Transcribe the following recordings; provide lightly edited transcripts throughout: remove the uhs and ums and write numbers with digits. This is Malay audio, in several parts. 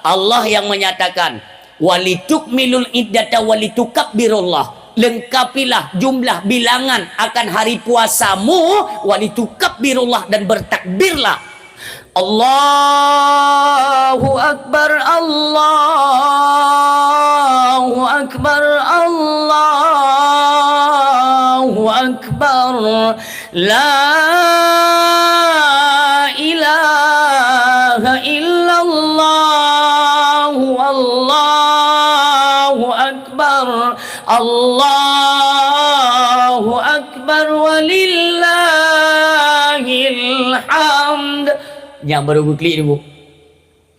Allah yang menyatakan walitukmilul iddata walitukabbirullah, lengkapilah jumlah bilangan akan hari puasamu, walitukabbirullah, dan bertakbirlah. Allahu Akbar, Allahu Akbar, Allahu Akbar, la ilaha illallah, Allahu Akbar, Allahu Akbar, walillahil hamd. Yang baru klik ni,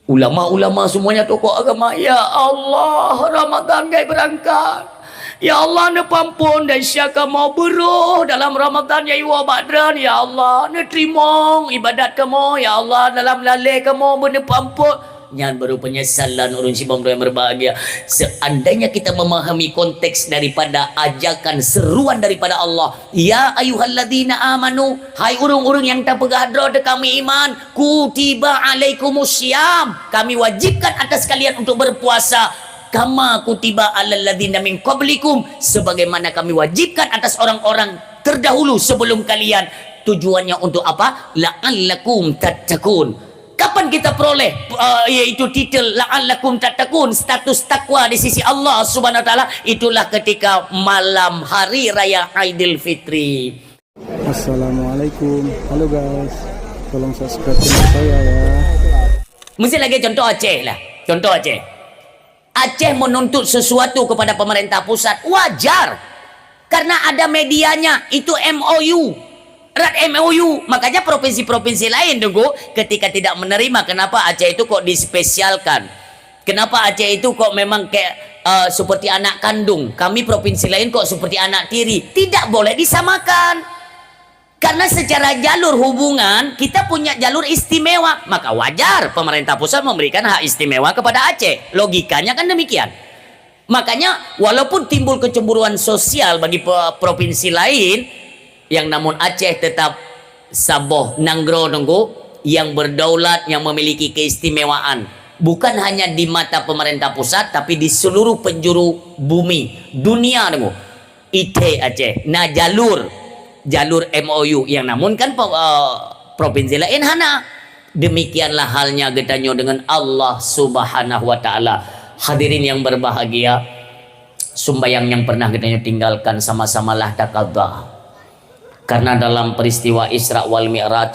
ulama-ulama semuanya tokoh agama. Ya Allah, Ramadan gay berangkat. Ya Allah, ne pampun dan syaka mau beruh dalam Ramadan ya iwa badran. Ya Allah, ne terima ibadat kamu. Ya Allah, dalam lalai kamu benda pampun. Yang baru penyesalan urun sibam yang berbahagia. Seandainya kita memahami konteks daripada ajakan seruan daripada Allah, ya ayyuhalladzina amanu, hai urung-urung yang tak bergadra de kami iman, kutiba alaikumussyam, kami wajibkan atas kalian untuk berpuasa, kama kutiba alal ladzina min qablikum, sebagaimana kami wajibkan atas orang-orang terdahulu sebelum kalian. Tujuannya untuk apa? La'allakum tattaqun. Kapan kita peroleh yaitu titel la'allakum tattaqun, status takwa di sisi Allah Subhanahu wa taala? Itulah ketika malam hari raya Aidil Fitri. Assalamualaikum. Halo guys, tolong subscribe channel saya ya. Mesti lagi contoh Aceh lah. Contoh Aceh. Aceh menuntut sesuatu kepada pemerintah pusat, wajar. Karena ada medianya, itu MOU. Erat MOU, makanya provinsi-provinsi lain tunggu ketika tidak menerima. Kenapa Aceh itu kok dispesialkan? Kenapa Aceh itu kok memang kayak seperti anak kandung? Kami provinsi lain kok seperti anak tiri? Tidak boleh disamakan. Karena secara jalur hubungan kita punya jalur istimewa, maka wajar pemerintah pusat memberikan hak istimewa kepada Aceh. Logikanya kan demikian. Makanya walaupun timbul kecemburuan sosial bagi provinsi lain, yang namun Aceh tetap Sabah Nanggro nunggu yang berdaulat, yang memiliki keistimewaan bukan hanya di mata pemerintah pusat tapi di seluruh penjuru bumi dunia nunggu. Ite Aceh. Nah jalur MOU yang namun kan provinsi lain hana. Demikianlah halnya getanyo dengan Allah Subhanahu wa taala. Hadirin yang berbahagia, sumbayang yang pernah getanyo tinggalkan sama-samalah takadha. Karena dalam peristiwa Isra wal Mi'raj,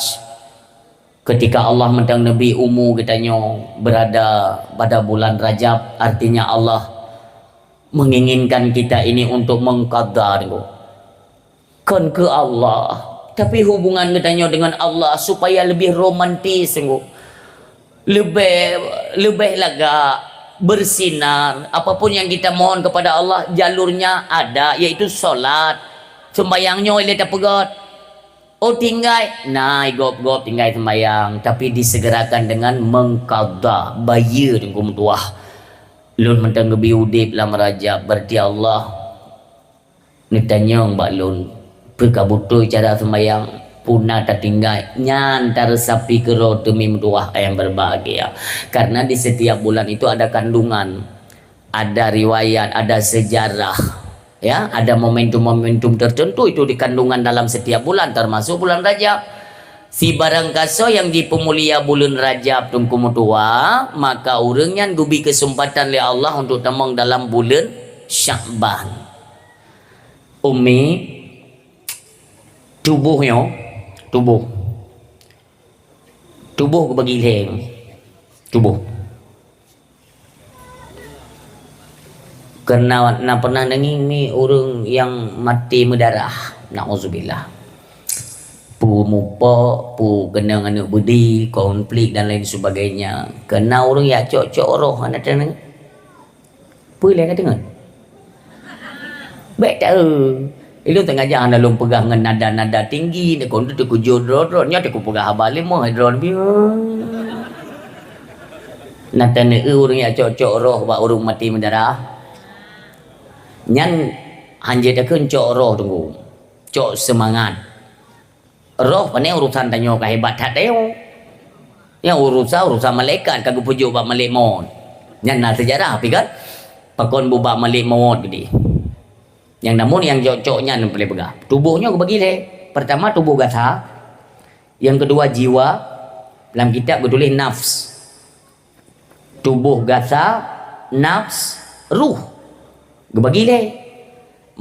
ketika Allah mendang Nabi Umu katanya berada pada bulan Rajab, artinya Allah menginginkan kita ini untuk mengqadar kan ke Allah, tapi hubungan katanya dengan Allah supaya lebih romantis, lebih laga bersinar. Apapun yang kita mohon kepada Allah, jalurnya ada, yaitu solat. Sembayangnya oleh tak pegat. Oh tinggal, nah gop tinggal sembayang, tapi disegerakan dengan mengqadha, bayar dengan tuah. Lun mentang gebi udip lam Rajab, berarti Allah nitanyong mbak lun berkabutu cara sembayang punah tak tinggal nyantar sapi kero demi tuah yang berbahagia. Karena di setiap bulan itu ada kandungan, ada riwayat, ada sejarah. Ya, ada momentum-momentum tertentu itu di kandungan dalam setiap bulan, termasuk bulan Rajab. Si barang kaso yang dipemulia bulan Rajab tungku mutua, maka orangnya gubi kesempatan oleh Allah untuk temong dalam bulan Sya'ban. Umi tubuh bagi leng tubuh. Karena pernah nanging ni orang yang mati mendarah, na'udzubillah, pu mupa, pu kena anak budi, konflik dan lain sebagainya. Kena orang yang cok roh anak tenang, pu lain kata baik tahu. Itu tengah jangan dalam pegang dengan nada-nada tinggi, dia kondu tu kujur drone-nya, dia pegang habal lima drone biar. Nanti orang yang cok roh, bak orang mati mendarah. Nyan hanya dah cok roh tunggu, cok semangat. Roh pandai urusan tanya kehebat tak tahu. Yang urusan malaikat kagak pujuk bab malik maut. Yang nak sejarah api kan. Pakon bubak malik maut gede. Yang namun yang cocoknya yang boleh pegang. Tubuhnya aku bagi deh. Pertama tubuh gasa. Yang kedua jiwa. Dalam kitab aku tulis nafs. Tubuh gasa, nafs, ruh. Aku bagi deh.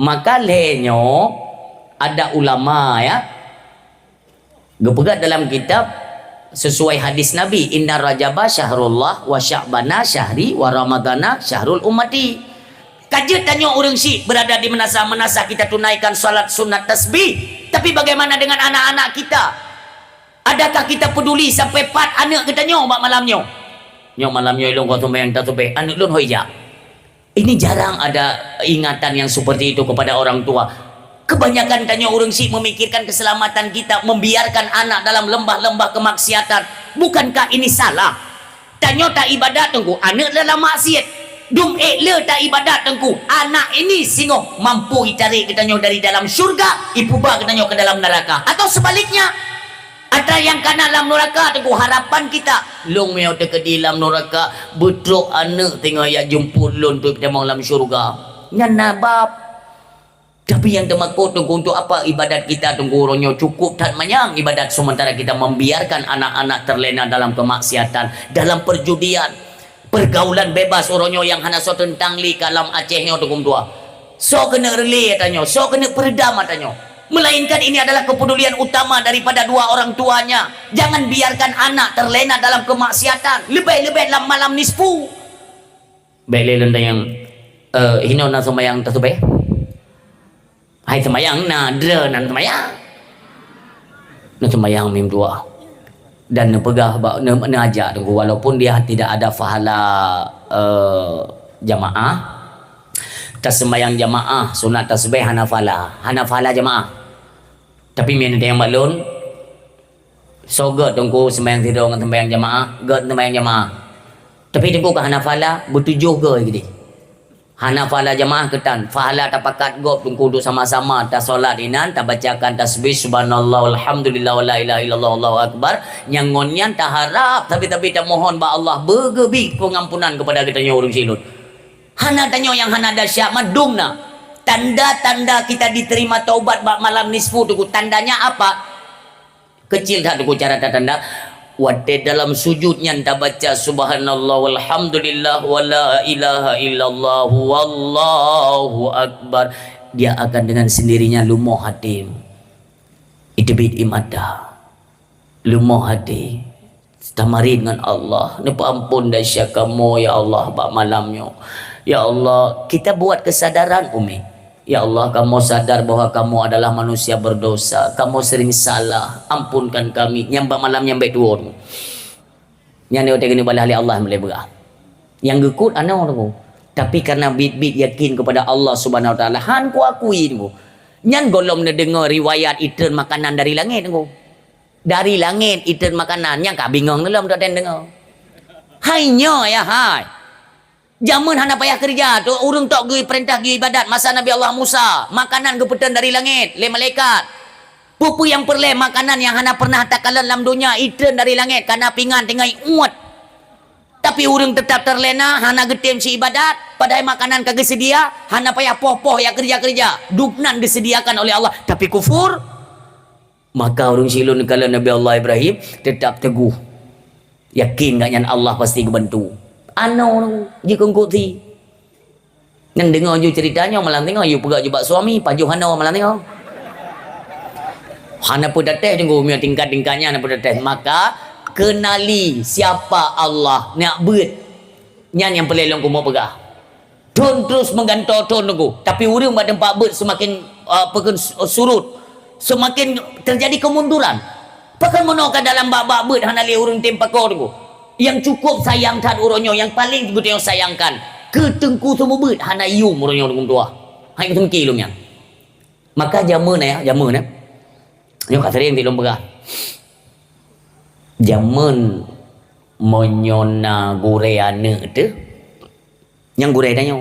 Maka lehnyo ada ulama ya. Aku pegang dalam kitab sesuai hadis Nabi, inna rajaba syahrullah wa sya'bana syahri wa ramadana syahrul ummati. Kaje tanya orang Syik berada di menasa-menasa kita tunaikan salat sunat tasbih, tapi bagaimana dengan anak-anak kita? Adakah kita peduli sampai 4 anak kita nyo mak malamnya? Nyo malamnya ilung kau sembahyang tasbih, anak lun hoija. Ini jarang ada ingatan yang seperti itu kepada orang tua. Kebanyakan tanya orang Syik memikirkan keselamatan kita, membiarkan anak dalam lembah-lembah kemaksiatan. Bukankah ini salah? Tanya tak ibadat tengku, anak dalam maksiat. Dum le tak ibadat tengku, anak ini singoh mampu ditarik kita dari dalam syurga, ipuba kita ke dalam neraka. Atau sebaliknya, ada yang kena dalam neraka tengku, harapan kita long meo ke dalam neraka, betrok anak tengok ya jemput lon tu kita mau dalam syurga. Nyana bab. Tapi yang temakut tunggu untuk apa ibadat kita tunggu ronyo cukup tak manyang ibadat sementara kita membiarkan anak-anak terlena dalam kemaksiatan, dalam perjudian, pergaulan bebas oronyo yang hana so tentang li kalam Acehnya tunggu tua. So kena reli katanya, so kena peredam katanya. Melainkan ini adalah kepedulian utama daripada dua orang tuanya. Jangan biarkan anak terlena dalam kemaksiatan. Lebih-lebih dalam malam nisfu. Baik lelenda yang hino na sembahyang tasbih. Hai sembahyang nadra nan sembahyang. Nan sembahyang mim dua. Dan nepegah ajak tunggu walaupun dia tidak ada pahala jamaah. Tas sembahyang jamaah sunat tasbih hana jamaah. Tapi min ada yang balun. So god tunggu sembahyang tidur dengan sembahyang jamaah, god sembahyang jamaah. Tapi tunggu ke hana fala bertujuh ke gitu. Hana fahala jamaah ketan fahala tapakat gop tunggu duduk sama-sama ta solat inan ta bacakan tasbih subhanallah alhamdulillah wala ilaha illallah allahu akbar nyangonyan ta harap tapi ta mohon ba Allah bergebi pengampunan kepada kita nya urang silun. Hana tanyo yang hana dahsyat madumna tanda-tanda kita diterima taubat bak malam nisfu tu tandanya apa? Kecil tak tu cara tanda. Wate dalam sujudnya anda baca subhanallah walhamdulillah wala ilaha illallah wallahu akbar, dia akan dengan sendirinya lumoh hati. Itu bid imada lumoh hati tamari dengan Allah. Napa ampun dahsyat kamu ya Allah bak malamnya. Ya Allah, kita buat kesadaran umi. Ya Allah, kamu sadar bahwa kamu adalah manusia berdosa. Kamu sering salah. Ampunkan kami. Nyambak malam nyambak tuan. Yang dia kena balas oleh Allah boleh berah. Yang gekut anak tu. Tapi karena bit-bit yakin kepada Allah Subhanahu Wa Taala, han ku akui tu. Nyan golom na dengar riwayat ikan makanan dari langit tu. Dari langit ikan makanan yang kak bingung dalam tak dengar. Hainya ya hai. Jaman hana payah kerja tu urang tok gui perintah gui ibadat masa Nabi Allah Musa makanan gepetan dari langit le malaikat pupu yang perle makanan yang hana pernah takalan dalam dunia ikan dari langit karena pingan tengah uat tapi urang tetap terlena hana getem si ibadat padahal makanan kagak sedia hana payah poh-poh ya kerja-kerja dupnan disediakan oleh Allah tapi kufur maka urang silun kala Nabi Allah Ibrahim tetap teguh yakin gaknya Allah pasti kebantu. Ano jika engkau ti nang dengar you ceritanya malam tengok you pegak jebak suami pajuh hana malam tengok hana pun datang tunggu punya tingkat-tingkatnya hana pun datang maka kenali siapa Allah nak beut nyan yang pelelong ku mau pegah don terus menggantor ton tunggu tapi urang bad tempat beut semakin surut semakin terjadi kemunduran pakan mono ka dalam bab-bab beut hana le urang tempakor tunggu. Yang cukup sayangkan uronyo yang paling betul yang sayangkan ketengku semua beut hana yum uronyo dengan tua hai ketengki lumnya maka jaman yo kat sering tilum begah jaman monyona gure ane tu yang gure danyo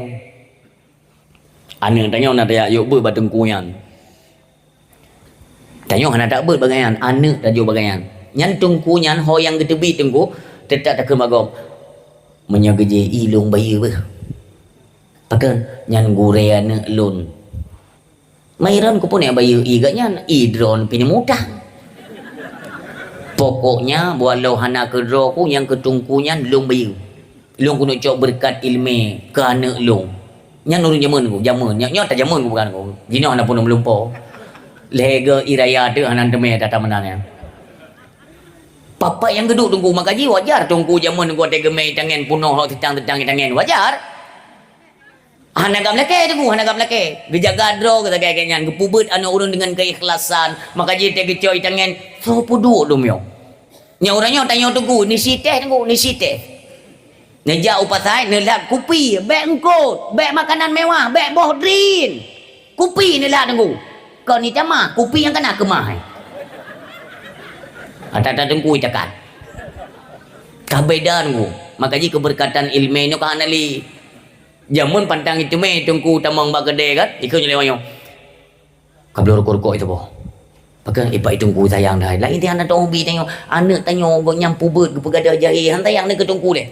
ane danyo na dia yo beut batengku yan danyo hana tak beut bagaian ane dah jo bagaian Nyan tungku nyan ho yang gedebi tungku tetap tak kemagom. Menyaga je ilung bayi ber. Pakan nyan gurean lun. Mairan ku pun yang bayi iganya idron pini mudah. Pokoknya walau hana kedro ku yang ketungkunya lung bayi. Lung ku nak cok berkat ilmu kerana lung. Nyan nurun jamun nyo tak jamun ku bukan ku. Jino hana pun melumpo. Lega iraya tu hanan teme tata menanya. Papa yang geduk tunggu makaji wajar tunggu jamun ku te gemai tangan punoh tetang-tetang tangan wajar. Hana gam leke tunggu hana gam leke. Gejaga dro kata kayaknya gepubut anu urun dengan keikhlasan makaji te gecoi tangan so pudu dum yo. Nya orangnya tanya tunggu ni siteh tunggu ni siteh. Neja upasai nelat kupi, beg engkot, beg makanan mewah, beg bohdrin. Kupi nelat tunggu. Kau ni jamah, kupi yang kena kemah. Ada tunggu cakap. Kabedaan ku. Makanya keberkatan ilmu ni kau anali. Jamun pantang itu me tunggu tamang bagade kan. Ikut nyelewang yo. Kabel rokok itu boh. Pakai ipa itu tunggu sayang dah. Lain dia anak hobi tengok. Anak tanya nyampu ber ke pegada jahe. Hantar yang ni ke tunggu deh.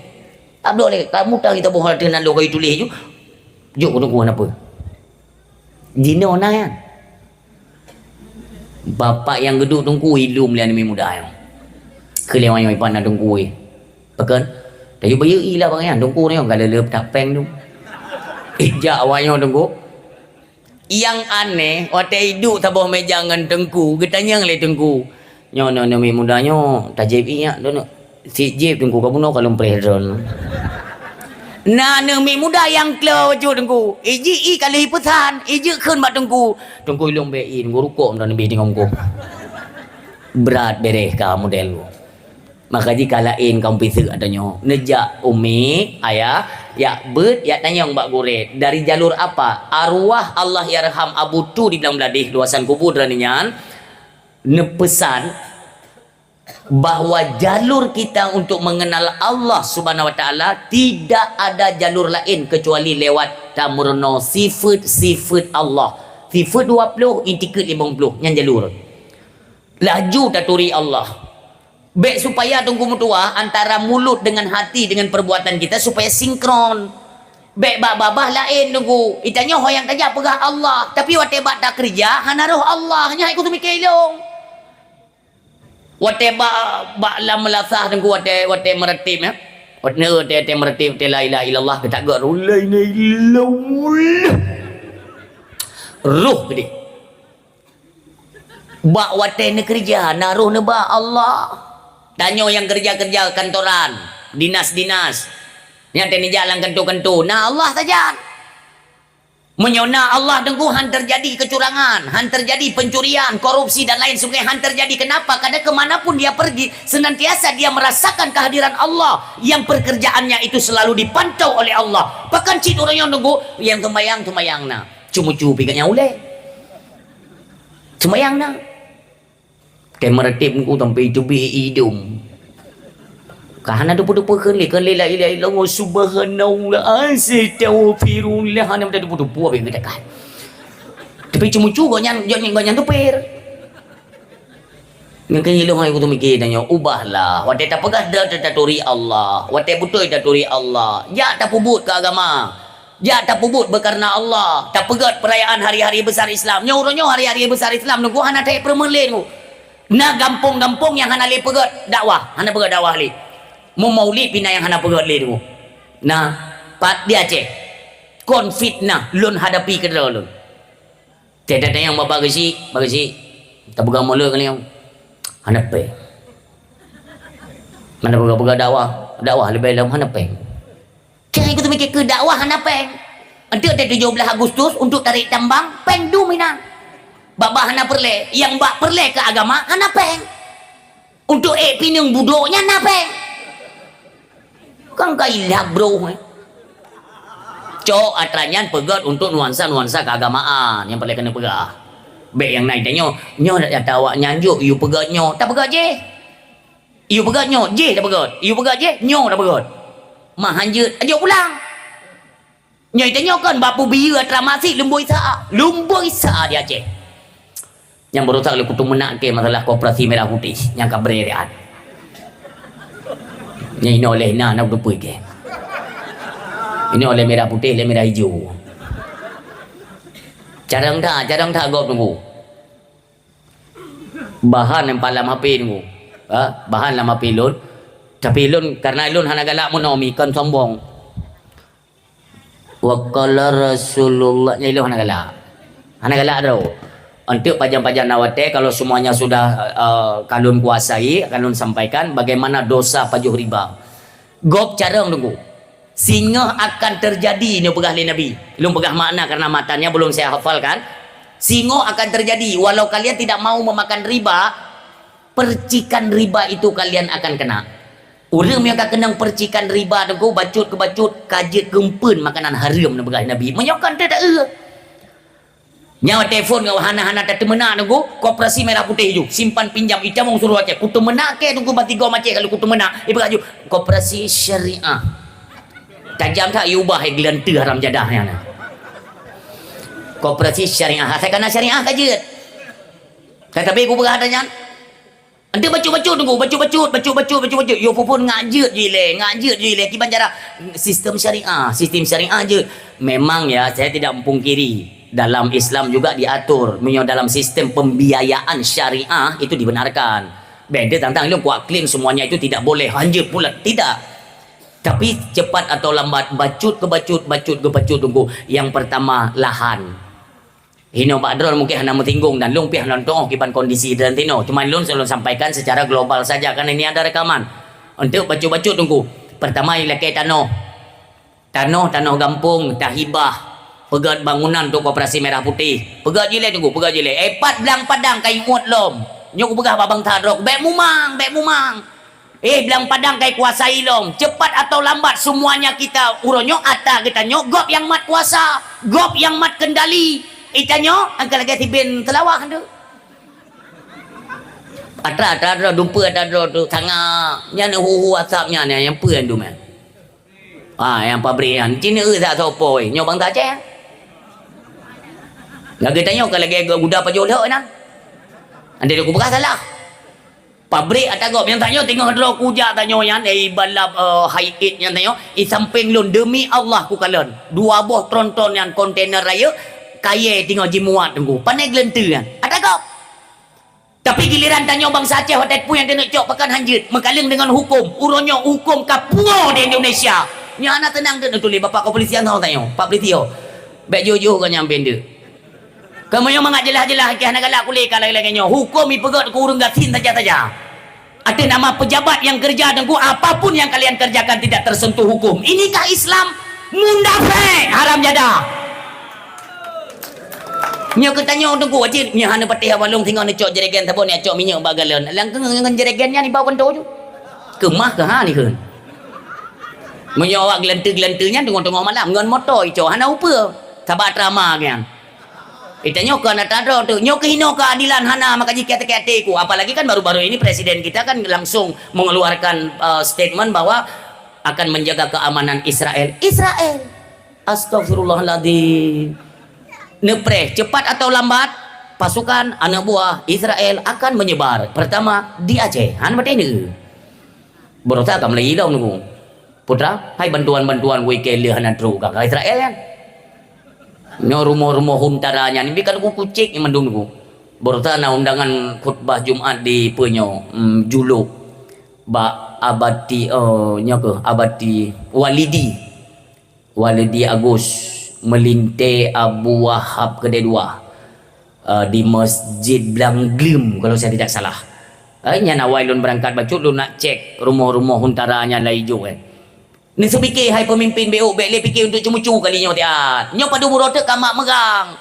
Tak boleh. Kamu tahu kita boh dengan lo kau tulis ju. Juk tunggu apa? Dino nak kan. Bapak yang geduk tunggu ilum lian mi muda yang. Kelewang yang ipan nak tunggu. Pakan. Dah bayi ilah bang yang tunggu ni yang kalau lep tak peng tu. Ijak awaknya tunggu. Yang aneh, waktu hidup tabah meja dengan tengku, getanya ngale tengku. Nyo mi mudanya tajib iya dono. Si jib tengku kamu no kalau preheron. Nah mi muda yang klau wajud tengku. Iji kalau hipusan, iji kun mak tengku. Tengku ilung bei tengku rukuk dan nabi tengok ku. Berat bereh ka model ku. Maka jika lain kamu pisik adanya. Nejak umi ayah ya bet ya tanya mbak gore dari jalur apa arwah Allah yarham Abu Tu di bilang beladih luasan kubur dan nyan nepesan bahwa jalur kita untuk mengenal Allah Subhanahu wa taala tidak ada jalur lain kecuali lewat tamurno sifat Allah. Sifat 20 intikat 50 yang jalur. Laju taturi Allah. Baik supaya tunggu mutua antara mulut dengan hati dengan perbuatan kita supaya sinkron. Baik babah lain tunggu. Itanya yang kerja pegah Allah. Tapi wate bak tak kerja hana roh Allah nya ikut mikir ilung. Wate bak lam melasah tunggu wate meretib ya. Wate meretib la ilaha illallah kita gak la ilaha illallah. Ruh gede. Bak wate ne kerja naruh ne ba Allah. Tanya yang kerja-kerja kantoran, dinas-dinas. Yang tadi jalan kentu-kentu. Nah Allah saja. Menyona Allah tengku han terjadi kecurangan, han terjadi pencurian, korupsi dan lain sebagainya. Han terjadi kenapa? Karena kemanapun dia pergi, senantiasa dia merasakan kehadiran Allah. Yang pekerjaannya itu selalu dipantau oleh Allah. Bahkan cik orang yang tengku, yang kemayang na. Cuma-cuma pikirnya oleh. Semayang na. Kayak meretip ku sampai itu hidung. Kahana dupu-dupu keli la ilaha illallah subhanallah astaghfirullah hana ada dupu-dupu apa yang kita kan. Tapi cuma-cuma ganyan tupir. Yang kehilung aku tu mikir tanya ubahlah. Wate tak pegah dah taturi Allah. Wate betul taturi Allah. Ya tak pubut ke agama. Ya tak pubut berkarena Allah. Tak pegat perayaan hari-hari besar Islam. Nyoronyo hari-hari besar Islam nunggu hana tak permelin ku. Nah gampung-gampung yang hana le pegat dakwah, hana pegat dakwah le. Mau maulid pina yang hana pegat le tu. Nah, pat dia cek. Kon fitnah lun hadapi ke lun. Tidak ada yang bagasi. Tak pegang mula kali yang hana pe. Mana pegang dakwah lebih dalam hana pe. Jangan ikut mikir ke dakwah hana pe. Untuk 17 Agustus untuk tarik tambang peng du minang. Babah hana perle, yang bak perle ke agama hana peng. Untuk pinung budoknya hana peng. Kan kailah bro. Cok atranyan pegat untuk nuansa-nuansa keagamaan yang perle kena pegah. Baik yang naik tanya, nyo nak awak nyanjuk, you pegat nyo, tak pegat je. You pegat nyo, je tak pegat. You pegat je, nyo tak pegat. Mah hanjut, ajak pulang. Nyo tanya kan bapu biru atramasi lumbui saa dia cek. Yang berotak lu kutu menak ke masalah koperasi merah putih yang kabrerian. Yang ini oleh nak dupui ke. Ini oleh merah putih, oleh merah hijau. Jarang tak gop tunggu. Bahan yang palam HP tunggu. Bahan lama pilun. Tapi ilun karena ilun hana galak monomi kan sombong. Wa qala Rasulullah ilun hana galak. Hana galak tau. Untuk pajang-pajang nawate kalau semuanya sudah kalun kuasai, kalun sampaikan bagaimana dosa pajuh riba. Gop carang tunggu. Singa akan terjadi ni pegah li Nabi. Belum pegah makna karena matanya belum saya hafalkan. Singa akan terjadi walau kalian tidak mau memakan riba, percikan riba itu kalian akan kena. Orang yang akan kenang percikan riba tunggu bacut ke bacut kajit gempun makanan haram ni pegah Nabi. Menyokan dia tak nyawa telefon kau hana-hana tak temena tunggu koperasi merah putih hijau simpan pinjam ita mau suruh aceh kutu mena ke tunggu bati gom aceh kalau kutu mena ibu kaju koperasi syariah tajam tak iubah gelantu haram jadahnya koperasi syariah saya kena syariah kajet tetapi aku berhadanya anda bacu-bacu tunggu bacu-bacu yo pun ngajet je le kiban cara sistem syariah je memang ya saya tidak mempungkiri dalam Islam juga diatur dalam sistem pembiayaan syariah itu dibenarkan beda tentang lu kuat klaim semuanya itu tidak boleh hanya pula tidak tapi cepat atau lambat bacut ke bacut tunggu yang pertama lahan Hino Pak Drol mungkin hanya metinggung dan lung pihak nonton kipan kondisi dan tino cuma lun selalu sampaikan secara global saja karena ini ada rekaman untuk bacut tunggu pertama ialah tanah gampung tahibah pegat bangunan untuk koperasi merah putih pegat jile tunggu pegat jile epat belang padang kai muat lom nyok pegah babang tadrok bek mumang belang padang kai kuasai lom cepat atau lambat semuanya kita uronyo ata kita nyok gop yang mat kuasa gop yang mat kendali itanyo angka lagi tibin telawah tu atra dumpa atra tu tanga nyana hu asapnya ni yang puan tu man yang pabrikan cina tak sopoi nyok bang tak ceh lagi tanya kalau lagi guda pajol nak anda aku bekas salah pabrik atau gop yang tanya tengok dro kujak tanya yang balap high eight yang tanya samping lun demi Allah ku kalian 2 buah tronton yang kontainer raya kaya tengok jimuat tunggu pandai gelentu kan ada gop tapi giliran tanya bangsa Aceh hotel pun yang dia nak cok pekan hanjit mengkaling dengan hukum uronyo hukum kapua di Indonesia nya anak tenang tu tulis bapak kepolisian tahu tanya pak polisi baik jujur kan yang benda kamu yang mengat jelas-jelas ke anak galak kulit kalau lagi hukum ipegat ku urung gasin saja ada nama pejabat yang kerja tengku apapun yang kalian kerjakan tidak tersentuh hukum inikah Islam munafik haram jadah nya ketanya tengku wajib nya hana patih walung tinggal ni cok jeregen tabon ni cok minyak bagalan langkeng dengan jeregennya ni bawa kento tu kemah ke ha ni ke menyawak gelentu-gelentunya tengok-tengok malam ngon motor cok hana upa sabar drama kan itanya kan ada tu nyok hino keadilan hana maka jika kete ku apalagi kan baru-baru ini presiden kita kan langsung mengeluarkan statement bahwa akan menjaga keamanan Israel astagfirullahaladzim nepre cepat atau lambat pasukan anak buah Israel akan menyebar pertama di Aceh han batene berusaha kam lagi dong nunggu putra hai bantuan weekend lihanan tru ka Israel kan nyo rumah-rumah huntaranya ni kan aku kucing yang mendung ku bertana undangan khutbah Jumat di penyo juluk ba abadi nya ke abadi walidi Agus melinte Abu Wahab kedua di Masjid Blanglem kalau saya tidak salah nya nawailun berangkat bacut lu nak cek rumah-rumah huntaranya lai jo ni sepikir hai pemimpin BO bek le fikir untuk cemucu kali nyo tiat nyo padu murotek kamak megang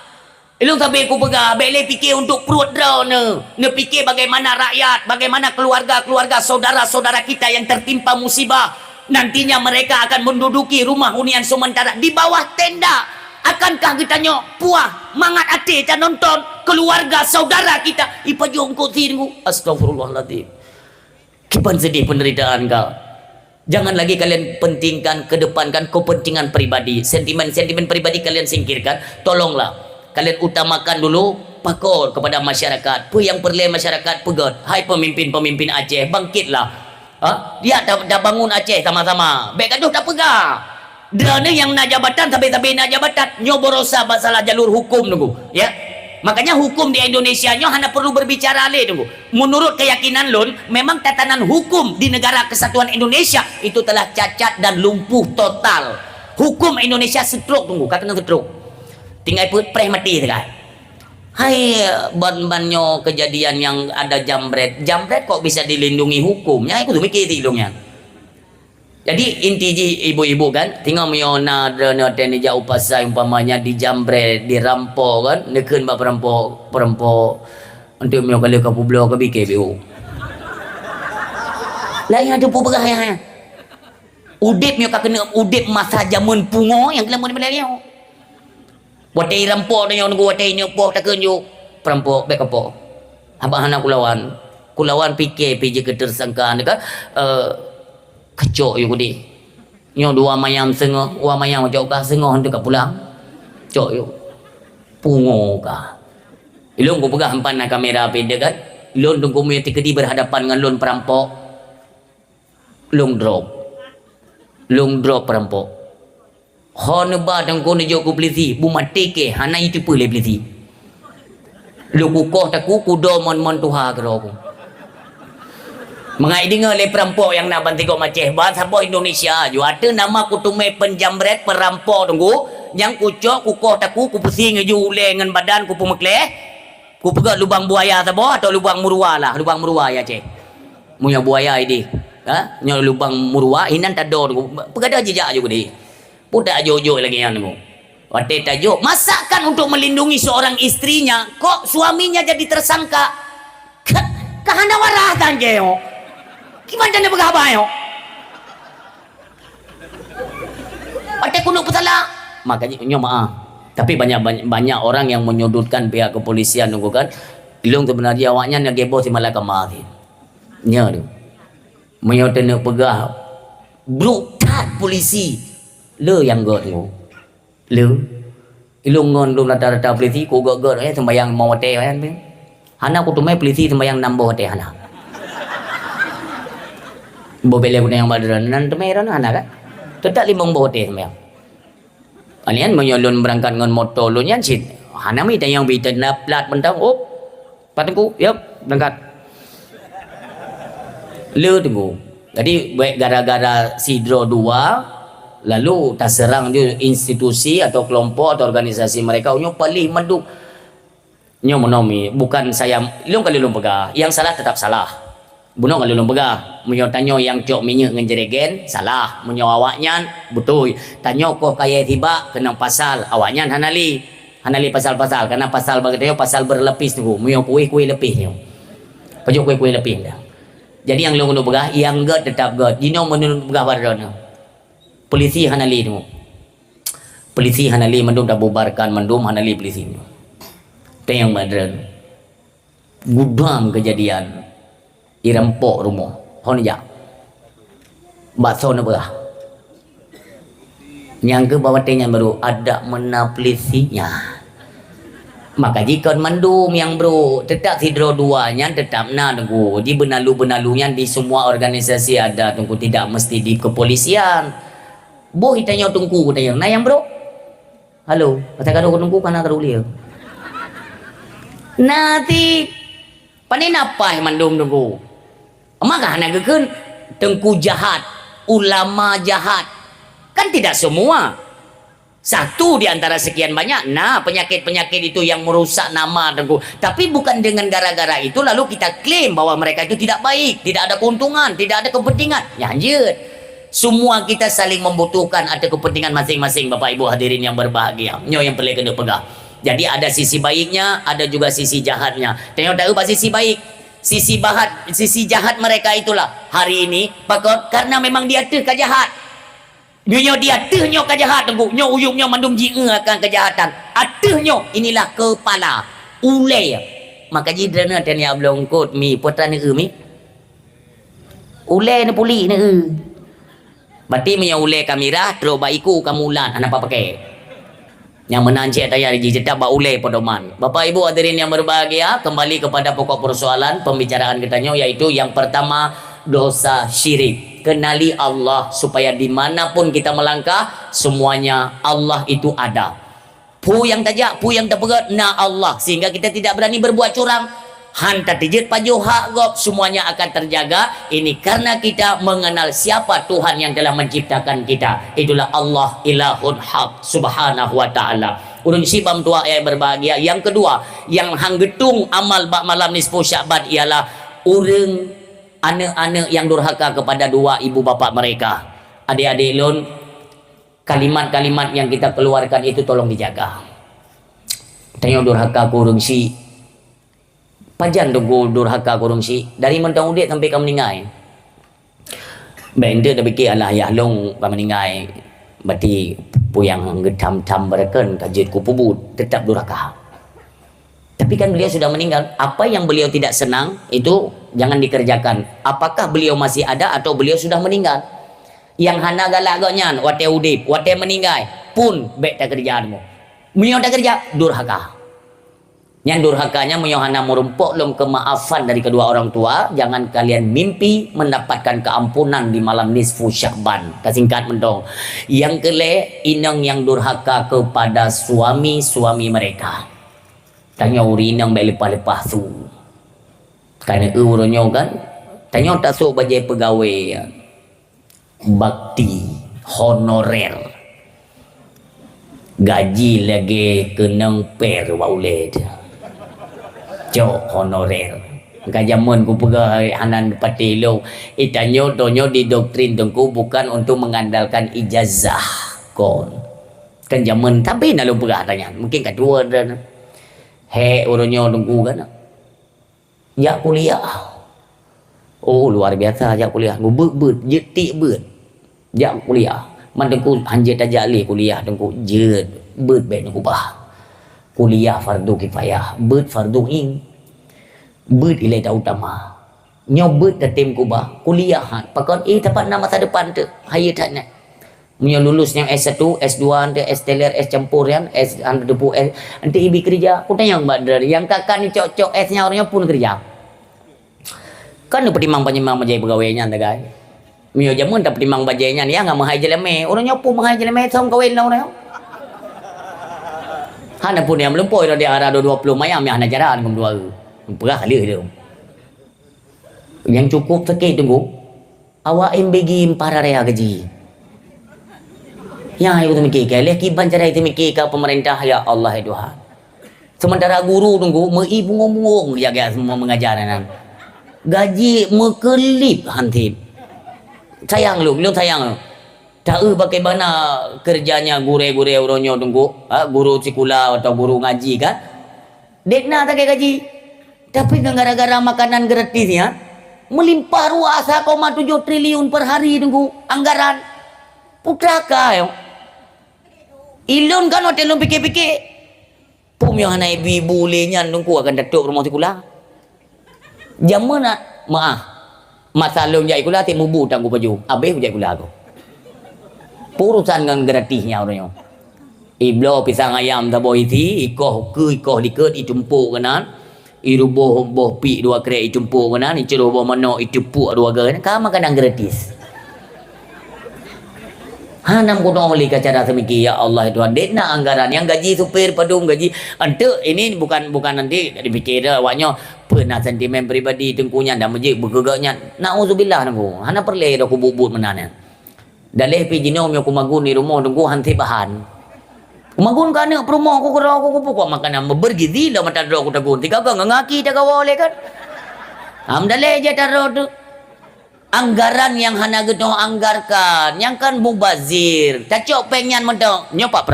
ilung sampai aku pegah bek le fikir untuk perut draw ne fikir bagaimana rakyat bagaimana keluarga saudara-saudara kita yang tertimpa musibah nantinya mereka akan menduduki rumah hunian sementara di bawah tenda akankah kita nyo puah mangat hati kita nonton keluarga saudara kita ipajong ko tinu astagfirullahaladzim kipan sedih penderitaan kau. Jangan lagi kalian pentingkan, kedepankan kepentingan pribadi. Sentimen pribadi kalian singkirkan. Tolonglah. Kalian utamakan dulu pakor kepada masyarakat. Apa yang perlu masyarakat pegat? Hai pemimpin-pemimpin Aceh, bangkitlah. Dia dah bangun Aceh sama-sama. Baik gaduh tak pegang. Dia ni yang nak jabatan sampai-sampai nak jabatan. Nyo berosa masalah jalur hukum tunggu. Ya. Makanya hukum di Indonesia nyo hanya perlu berbicara le tunggu. Menurut keyakinan lun, memang tatanan hukum di negara kesatuan Indonesia itu telah cacat dan lumpuh total. Hukum Indonesia stroke tunggu, kata stroke. Tinggal preh mati sekali. Hai ban-banyo kejadian yang ada jambret. Jambret kok bisa dilindungi hukumnya? Aku tuh mikir tidungnya. Jadi inti ibu-ibu kan, tinggal miona drone teni jauh pasai umpamanya di jambret, dirampok kan, neken ba perampok untuk mio kali ke publik ke BKBU. Lah yang ada pubegah ya. Udip mio kena udip masa zaman pungo yang kelam ni belakang. Watai rampok dan yang nunggu watai ni poh tak kenjuk perampok baik apa. Abang anak kulawan fikir PJ ketersangkaan dekat kecok you kudi. Nyo dua mayam sengah, dua mayam jauh kah sengah hendak pulang. Cok you. Pungo kah. Ilung ku pegang hampan kamera pede kan. Lun tunggu mu tikedi berhadapan dengan lun perampok. Lung drop perampok. Hon ba tangko ne jok ku polisi, bu mati ke hana itu pule polisi. Lu ku koh taku kudo mon tuha kero ku. Mengai dengar le perampok yang nak banting kau Aceh bahasa apa Indonesia ju ada nama kutume penjambret perampok tunggu yang kucok kukoh taku ku pusing ju ule dengan badan ku pemekleh ku pegat lubang buaya sabo atau lubang murua lah lubang murua ya Aceh munya buaya ini nyo lubang murua inan tado tunggu pegada jejak ju di budak jojo lagi yang tunggu wate tajuk masakan untuk melindungi seorang istrinya kok suaminya jadi tersangka kahana warah tanjeo. Gimana dia berapa yo? Pakai kuno petala. Makanya nyo maaf. Tapi banyak orang yang menyudutkan pihak kepolisian nunggu kan. Ilung sebenarnya awaknya nak gebo si malaka mati. Nya tu. Menyo tena pegah. Brutal polisi. Le yang god tu. Le. Ilung ngon lu rata-rata polisi ku god sembayang mau hotel kan. Hana ku tumai polisi sembayang nambo hotel hana. Bobele kuna yang badran nan temeran anak kan tetap limong bote semang anian menyolon berangkat dengan motor lu nyan sit hana mi yang bitan na plat mentang op patengku yap berangkat le tunggu jadi gara-gara sidro 2 lalu tak serang dia institusi atau kelompok atau organisasi mereka nyo paling menduk nyo monomi bukan saya lu kali lu pegah yang salah tetap salah. Buno kalau lu pegah, munyo tanyo yang cok minyak dengan jeregen salah, munyo awaknya betul. Tanyo kok kaya tiba kena pasal awaknya hanali pasal-pasal karena pasal bagatyo pasal berlepis tu. Munyo kuih lepis nyo. Pajo kuih lepis dah. Jadi yang lu pegah yang god tetap god. Dino menurut pegah badan. Polisi hanali tu. Polisi hanali mendum dah bubarkan mendum hanali polisi tu. Tayang badan. Gudang kejadian. Irampok rumah hon ya bakso na berah yang ke bawah tanya baru ada menaplisinya maka jika mandum yang bro tetap sidro 2 nya tetap na tunggu di benalu-benalunya di semua organisasi ada tunggu tidak mesti di kepolisian boh tanya tunggu tanya nah yang bro halo kata kado tunggu kana karulia nanti panen apa mandum tunggu maka nak geun tengku jahat, ulama jahat. Kan tidak semua. Satu di antara sekian banyak. Nah, penyakit-penyakit itu yang merusak nama tengku. Tapi bukan dengan gara-gara itu lalu kita klaim bahwa mereka itu tidak baik, tidak ada keuntungan, tidak ada kepentingan. Ya anjir. Semua kita saling membutuhkan, ada kepentingan masing-masing Bapak Ibu hadirin yang berbahagia. Nyo yang perlu kena pegang. Jadi ada sisi baiknya, ada juga sisi jahatnya. Tengok tahu apa sisi baik? Sisi jahat mereka itulah hari ini pakot karena memang dia tu kejahat. Nyo dia tu nyo kejahat tunggu. Nyo uyung nyo mandum ji akan kejahatan. Atuh nyo inilah kepala ule. Maka jidrana dan ya belum kot mi putra ni mi. Ule ni puli ni Berarti punya ule kamera terus baiku kamulan apa pakai. Yang menancik tayar di jedap baulai pedoman. Bapak Ibu hadirin yang berbahagia, kembali kepada pokok persoalan pembicaraan kita yaitu yang pertama, dosa syirik. Kenali Allah supaya dimanapun kita melangkah, semuanya Allah itu ada. Pu yang tajak, pu yang terpegat, na Allah, sehingga kita tidak berani berbuat curang. Hantar tijet pajuh hak gop, semuanya akan terjaga. Ini karena kita mengenal siapa Tuhan yang telah menciptakan kita. Itulah Allah ilahun haq subhanahu wa ta'ala. Urun sibam tua yang berbahagia. Yang kedua, yang hanggetung amal bak malam nisfu Sya'ban ialah urang anak-anak yang durhaka kepada dua ibu bapa mereka. Adik-adik lun, kalimat-kalimat yang kita keluarkan itu tolong dijaga. Tanya durhaka kurung si pajan tunggu durhaka kurung si dari mentang udik sampai kamu meninggal. Benda dah fikir alah ya long kamu meninggal. Berarti pu yang gedam-dam berken kajit ku pubut tetap durhaka. Tapi kan beliau sudah meninggal. Apa yang beliau tidak senang itu jangan dikerjakan. Apakah beliau masih ada atau beliau sudah meninggal? Yang hana galak gonyan wate udip, wate meninggal pun bek tak kerjaanmu. Beliau tak kerja durhaka. Yang durhakanya menyohana merumpuk lum kemaafan dari kedua orang tua. Jangan kalian mimpi mendapatkan keampunan di malam nisfu Sya'ban. Kasingkat mendong. Yang kele inang yang durhaka kepada suami-suami mereka. Tanya uri inang baik lepas-lepas tu. Karena urunnya kan. Tanya tak sok bajai pegawai bakti honorer. Gaji lagi kenang per wauled. Cok honorer. Kajamun ku pegang hanan pati lo. Itanyo tonyo di doktrin tengku bukan untuk mengandalkan ijazah kon. Kan zaman tapi nak lu pegah tanya. Mungkin kedua dan he uronyo tengku kan. Ya kuliah. Oh luar biasa ya kuliah. Gu bet jetik bet. Ya kuliah. Man tengku hanjat aja li kuliah tengku jet bet bet tengku bah. Kuliah fardu kifayah, bet fardu in, bet ilai dah utama. Nyobet dah tim kubah, kuliah pakon tempat nama masa depan tu, hayat tak nak. Menyo lulusnya S1, S2, ante S teler, S campur kan, S ante depu S, ante ibi kerja. Aku tanya yang kakak ni cok-cok S-nya orangnya pun kerja. Kan dia pertimang penyimang bajai pegawainya anda guys. Menyo jamun tak pertimang bajainya ni, nggak mahai jeleme, orangnya pun mahai jeleme, sama kawin lah orangnya. Hana pun yang melumpur dia ada 20 mayam yang hana jaran kum dua. Perah kali dia. Yang cukup sakit tunggu. Awak bagi para raya gaji. Yang aku tu mikir leh kiban cara itu mikir ke pemerintah ya Allah ya Tuhan. Sementara guru tunggu mei bungong-bungong jaga semua mengajaran. Gaji mekelip hantip. Sayang lu sayang lu. Tahu bagaimana kerjanya guru-guru uronyo tunggu, guru sekolah atau guru ngaji kan? Dekna tak gaji. Tapi gara-gara makanan gratisnya melimpah ruah 1,7 triliun per hari tunggu anggaran. Putraka yo. Ilun kan hotel lu pikir-pikir. Pum yang anak ibu lenya tunggu akan datuk rumah sekolah. Jaman nak maaf. Masalah jai sekolah ti mubu tanggu baju. Habis jai sekolah aku. Urusan dengan gratisnya orangnya. Iblo pisang ayam tabo iti, ikoh diket itumpuk kanan. Iruboh boh pi dua kre itumpuk kanan, iceroh boh mano itupuk dua kanan. Kama kadang gratis. Hanam kuno oli cara semiki ya Allah itu dekna anggaran yang gaji supir padung gaji. Ante ini bukan nanti dipikir awaknya pernah sentimen pribadi tengkunya dan majik bergegaknya. Nauzubillah nangku. Hana perle dak kubut menana. Dalih pi jinom yang kumagun di rumah tunggu hanti bahan. Kumagun kan nak rumah aku kerja aku pokok makanan bergizi lah mata aku tagun. Tiga gang ngaki tak boleh kan. Dalih je taruh tu. Anggaran yang hana gedong anggarkan, yang kan mubazir. Tacok pengen mendong. Nyopak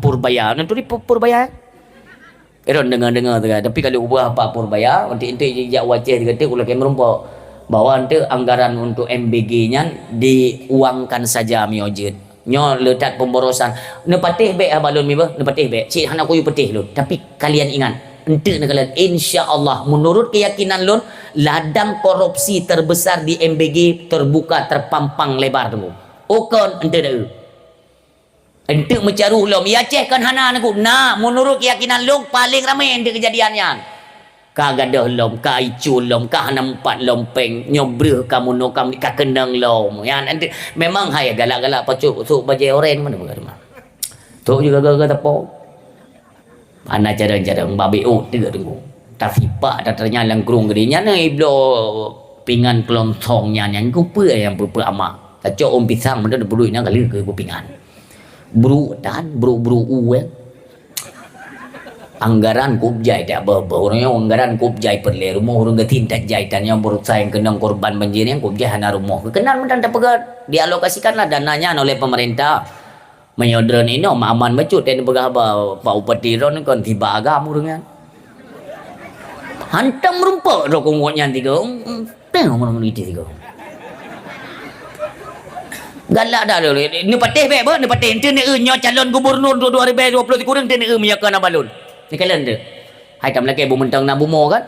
purbaya. Nanti purbaya. Eron dengar tu kan. Tapi kalau ubah apa purbaya, nanti jak wajah dikata ulah kayak merumpok. Bahwa nanti anggaran untuk MBG-nya diuangkan saja miojit. Nyo letak pemborosan. Nepatih baik abalun miba, nepatih baik. Cik hana kuyu petih lu. Tapi kalian ingat, ente kalian insya-Allah menurut keyakinan lun ladang korupsi terbesar di MBG terbuka terpampang lebar tu. Okon ente dah. Ente mencaruh lom. Ya Aceh kan hana aku. Nah, menurut keyakinan lom paling ramai ente kejadiannya. Ka gadah lom, ka icu lom, ka nampak lompeng, nyobreh kamu no kamu ka kenang lom. Ya nanti memang hai galak-galak pacuk tu bajai oren mana berma. Tu juga gagal tapo. Ana jarang-jarang babi juga tunggu. Tapi pak datanya langkrung gedinya ni iblo pingan kelontongnya yang kupa yang pupa ama. Kacau om pisang mana bulu ina kali ke pingan. Buru dan buru anggaran kubjai tak apa orangnya anggaran kubjai perle rumah orang getin tak jai dan yang berusaha yang kenang korban banjir yang kubjai hana rumah kekenal mendan tak pegat dialokasikanlah dananya oleh pemerintah menyodron ini aman macut dan pegah apa Pak Upati ron kan tiba agam orangnya hantam rumput rokongnya tiga tengok mana itu tiga galak dah dulu. Ni patih baik apa? Ni patih ente ni nyo calon gubernur 2020 kurang ente ni menyakan balun. Ni kalian tu. Hai tam lagi bu mentang nak bumo kan?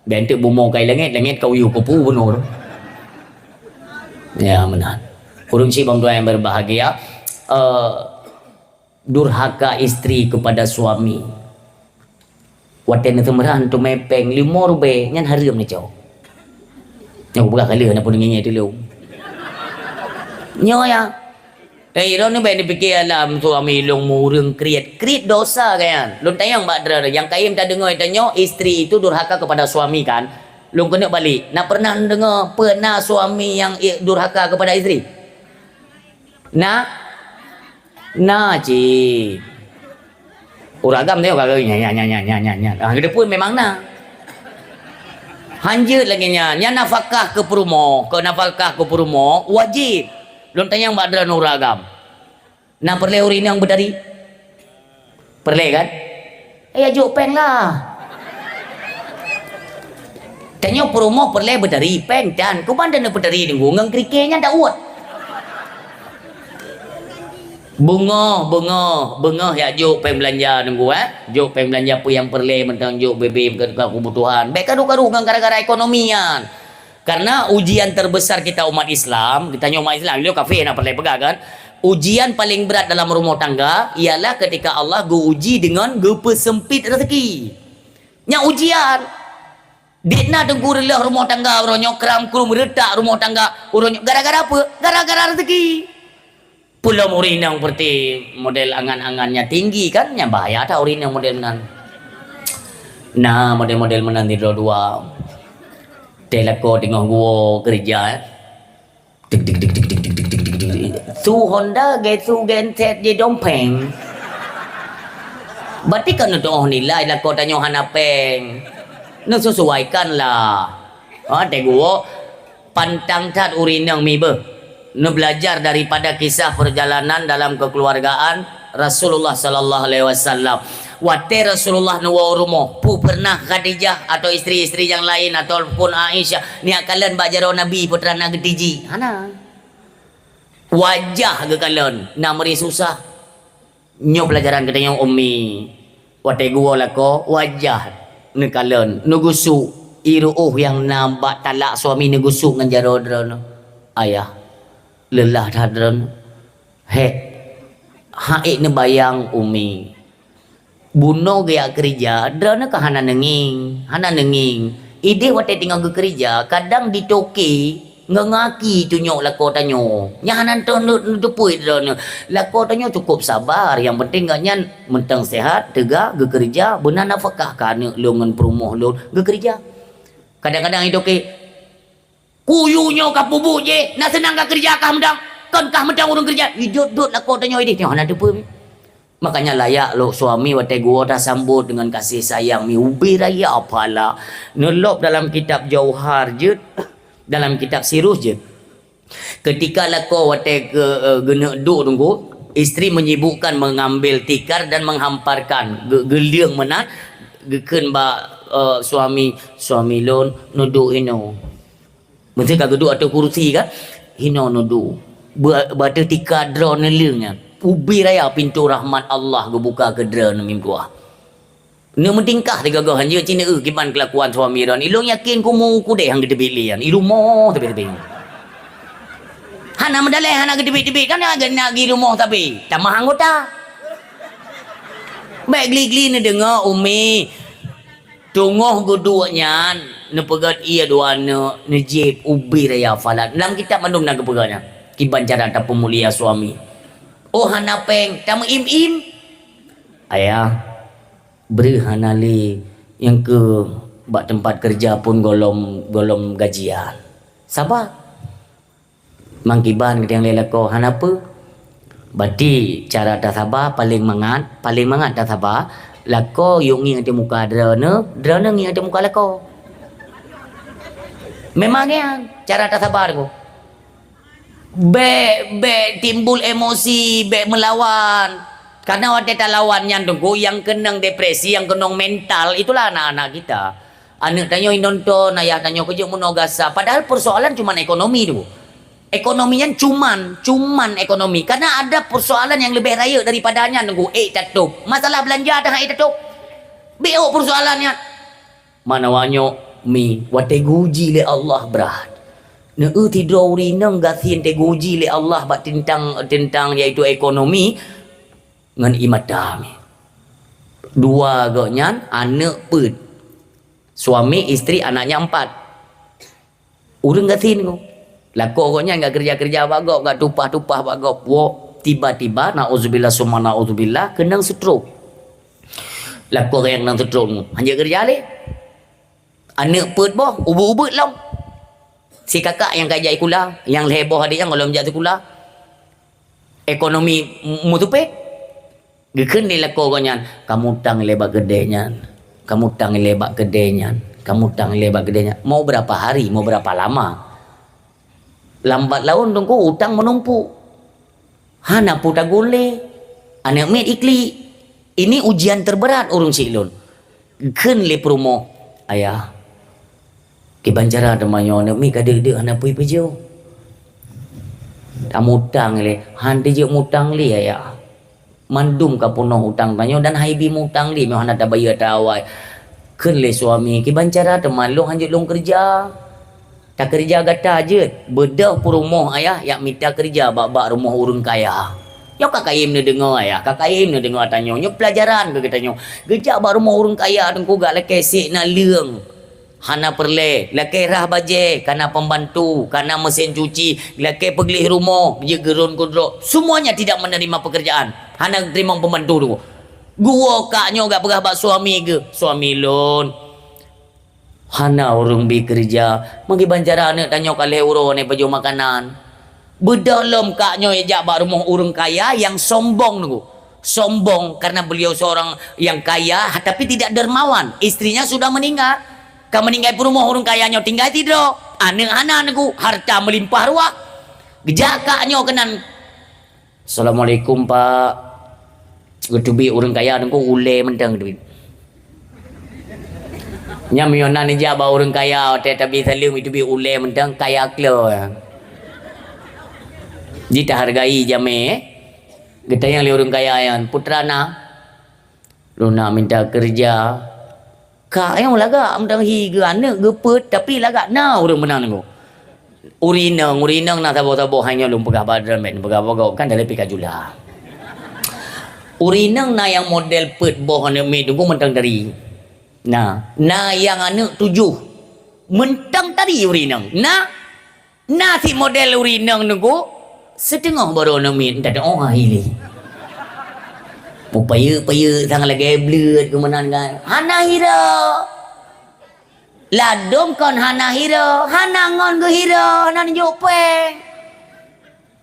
Ben tu bumo kai langit kau yu kupu bunuh. Ya benar. Kurang si bang yang berbahagia durhaka istri kepada suami. Waten tu meran tu mepeng 5 rupiah nyan harum ni cau. Yang buka kali nak pun ngingat dulu. Nyo ya. Iro ni ben dipikir alam suami long murung kriat dosa kan. Long tayang badra yang kaim tak dengar tanya isteri itu durhaka kepada suami kan. Long kena balik. Nak pernah dengar pernah suami yang durhaka kepada isteri? Nah cik. Uragam tengok kagak nya. Ah dia pun memang nah. Hanjut lagi nya nafkah ke perumo, wajib. Belum tanya yang badra nuragam. Nah perle urin yang berdari. Perle kan? Ajuk peng lah. Tanya promo perle berdari peng dan ku pandai nak berdari nunggu ngang krikenya tak uat. Bunga ya juk peng belanja nunggu juk peng belanja pu yang perle mentang juk BB kebutuhan. Baik kadu-kadu gara-gara ekonomian. Karena ujian terbesar kita umat Islam, kita tanya umat Islam, dia kafe nak perlu pegang kan? Ujian paling berat dalam rumah tangga ialah ketika Allah uji dengan persempit rezeki. Nya ujian. Dia nak tunggu relah rumah tangga, orangnya keram krum retak rumah tangga, orangnya gara-gara apa? Gara-gara rezeki. Pulau urin yang seperti model angan-angannya tinggi kan? Yang bahaya tak urin yang model menan. Nah, model-model menan tidur dua. Telako tengok gua kerja tik su Honda ge su genset je dompeng berarti kan untuk nilai lah kau tanya hana peng nak sesuaikan lah te gua pantang tat urin yang mi nak belajar daripada kisah perjalanan dalam kekeluargaan Rasulullah sallallahu alaihi wasallam. Wate Rasulullah nuwa rumah pu pernah Khadijah atau istri-istri yang lain ataupun Aisyah ni kalian bajaro Nabi putra nak getiji ana wajah ke kalian nak meri susah nyo pelajaran katanya ummi wate gua lako wajah ni kalian nugusu iruh yang nampak talak suami nugusu ngan jaro drone ayah lelah hadron haik ne bayang ummi buno gaya kerja drone ke hana nenging ide wate tinggal ke kerja kadang ditoki ngangaki tunjuk lako tanyo nyahanan tu nutupui drone lako tanyo cukup sabar yang penting ganyan mentang sehat tegak ke kerja benar nafkah kan longan perumoh lo ke kerja kadang-kadang itu ke kuyunya kapubu je nak senang ke kerja kah mendang kan kah mendang urung kerja hidup dut lako tanyo ide tengok hana tupui. Makanya layak lo suami wate gua dah sambut dengan kasih sayang mi ubi raya apalah nelop dalam kitab Jauhar je dalam kitab Sirus je ketika lako wate genek duk tunggu isteri menyibukkan mengambil tikar dan menghamparkan geliang menat geken ba suami lon nuduk ino mesti kagak duduk atau kursi kan ino nuduk bata tikar draw nelingnya ubi raya pintu rahmat Allah gebuka ke drone mimpi ni mentingkah tiga gah hanya cina kiban kelakuan suami dan ilung yakin ku mau ku deh hang gede bilian ilu mo tapi Hana medalai, hana gedebik-debik kan nak pergi rumah tapi tambah anggota. Baik geli-geli ni dengar umi. Tunggu geduknya ne pegat ia dua ne nejib ubi raya falat. Dalam kitab mandum nak kepeganya. Kiban cara tak pemulia suami. Oh hana peng, tamu im-im. Ayah, beri hana li yang ke bak tempat kerja pun golom gajian. Sabar. Mangkiban yang lelako hana apa? Berarti cara tak sabar paling mangat tak sabar. Lako yung ngi ati muka drana ngi ati muka lako. Memangnya cara tak sabar ko. Be timbul emosi, be melawan. Karena waktu tak lawannya tunggu yang kenang depresi, yang kenang mental, itulah anak-anak kita. Anak tanya nonton, ayah tanya kerja monogasa. Padahal persoalan cuma ekonomi tu. Ekonominya cuman ekonomi. Karena ada persoalan yang lebih raya daripadanya nunggu tatup. Masalah belanja dah tatup. Beok persoalannya. Mana wanyo mi wate guji le Allah berat. Ne tidur rinang gasin te guji le Allah bak tentang yaitu ekonomi ngan imadami. Dua agaknya anak put. Suami isteri anaknya 4. Urang gasin ko. Lako koknya enggak kerja-kerja bagok, enggak tupah-tupah bagok. Wo tiba-tiba nauzubillah summa nauzubillah kenang stroke. Lako yang nang stroke hanya kerja le. Anak put boh, ubut-ubut long. Si kakak yang kajai kula, yang heboh adik yang kalau menjadi kula. Ekonomi mutupe. Geken ni lako koknya, kamu tang lebak gedenya. Kamu tang lebak gedenya. Kamu tang lebak gedenya. Mau berapa hari, mau berapa lama? Lambat laun tunggu utang menumpuk. Hana puta gule. Anak met ikli. Ini ujian terberat urung silun. Ken le promo. Ayah. Kibancara temanyo anak mi kadek-dek anak pui pejo. Tak mutang le. Han je mutang li ayah. Mandum ka punoh utang tanyo dan haibi mutang li. Mau hana tak bayar tawai. Ken le suami. Kibancara teman lu hanjut long kerja. Tak kerja gata je. Bedah pun rumah ayah yang minta kerja bak-bak rumah urang kaya. Yo kakaim ni dengar ayah. Kakaim ni dengar tanya. Yo pelajaran ke tanya. Kerja bak rumah urang kaya dan ku gak leke sik nak leung. Hana perle. Leke rah baje. Kana pembantu. Kana mesin cuci. Leke pergelih rumah. Dia gerun kudro. Semuanya tidak menerima pekerjaan. Hana terima pembantu tu. Gua kaknya gak pegah bak suami ke. Suami lon. Hana orang bekerja. Magi bancara anak tanya kali urang ni baju makanan. Bedalam kaknya ejak bak rumah orang kaya yang sombong nunggu. Sombong karena beliau seorang yang kaya tapi tidak dermawan. Istrinya sudah meninggal. Kamu meninggal pun rumah orang kayanya tinggal tidur. Anak-anak nunggu harta melimpah ruah. Gejak kaknya kenan. Assalamualaikum Pak. Getubi orang kaya nunggu ule mendang duit. Nyam yona ni jaba orang kaya tapi saling itu bi ule mentang kaya klo. Jita hargai jame. Kita yang orang kaya yang putrana. Lu nak minta kerja. Kak yang laga mentang hi ge anak gepet tapi laga na orang menang ni. Urinang na tabo-tabo hanya lu pegah badran men pegah bogok kan dari pikajula. Urinang na yang model pet boh ni me tunggu mentang dari. Nah yang anak 7 mentang tadi urinang. Nah si model urinang nunggu setengah baru namin tak ada orang hili. Paya sangat lagi blur ke mana kan. Hana hira. Ladom kon hana hira, hana ngon ke hira, hana njuk peng.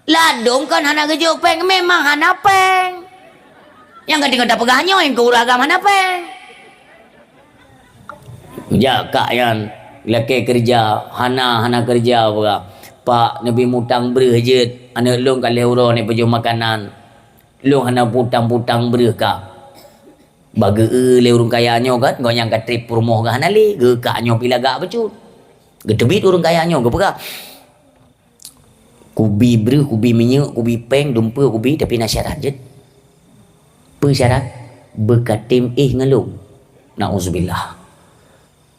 Ladom kon hana ke juk peng, memang hana peng. Yang kadang ada pegahnya yang ke uragam hana peng. Ya kak yang laki kerja hana kerja apa Pak Nabi mutang bereh je anak long kali euro ni pejuh makanan long hana putang bereh kak bagi le urang kayanya kan ngau yang ka trip rumah ke hana le ge kaknya pila gak becut gedebit urang kayanya ge peka kubi bereh kubi minyak kubi peng dumpa kubi tapi nak syarat je persyarat berkatim ngelung nauzubillah.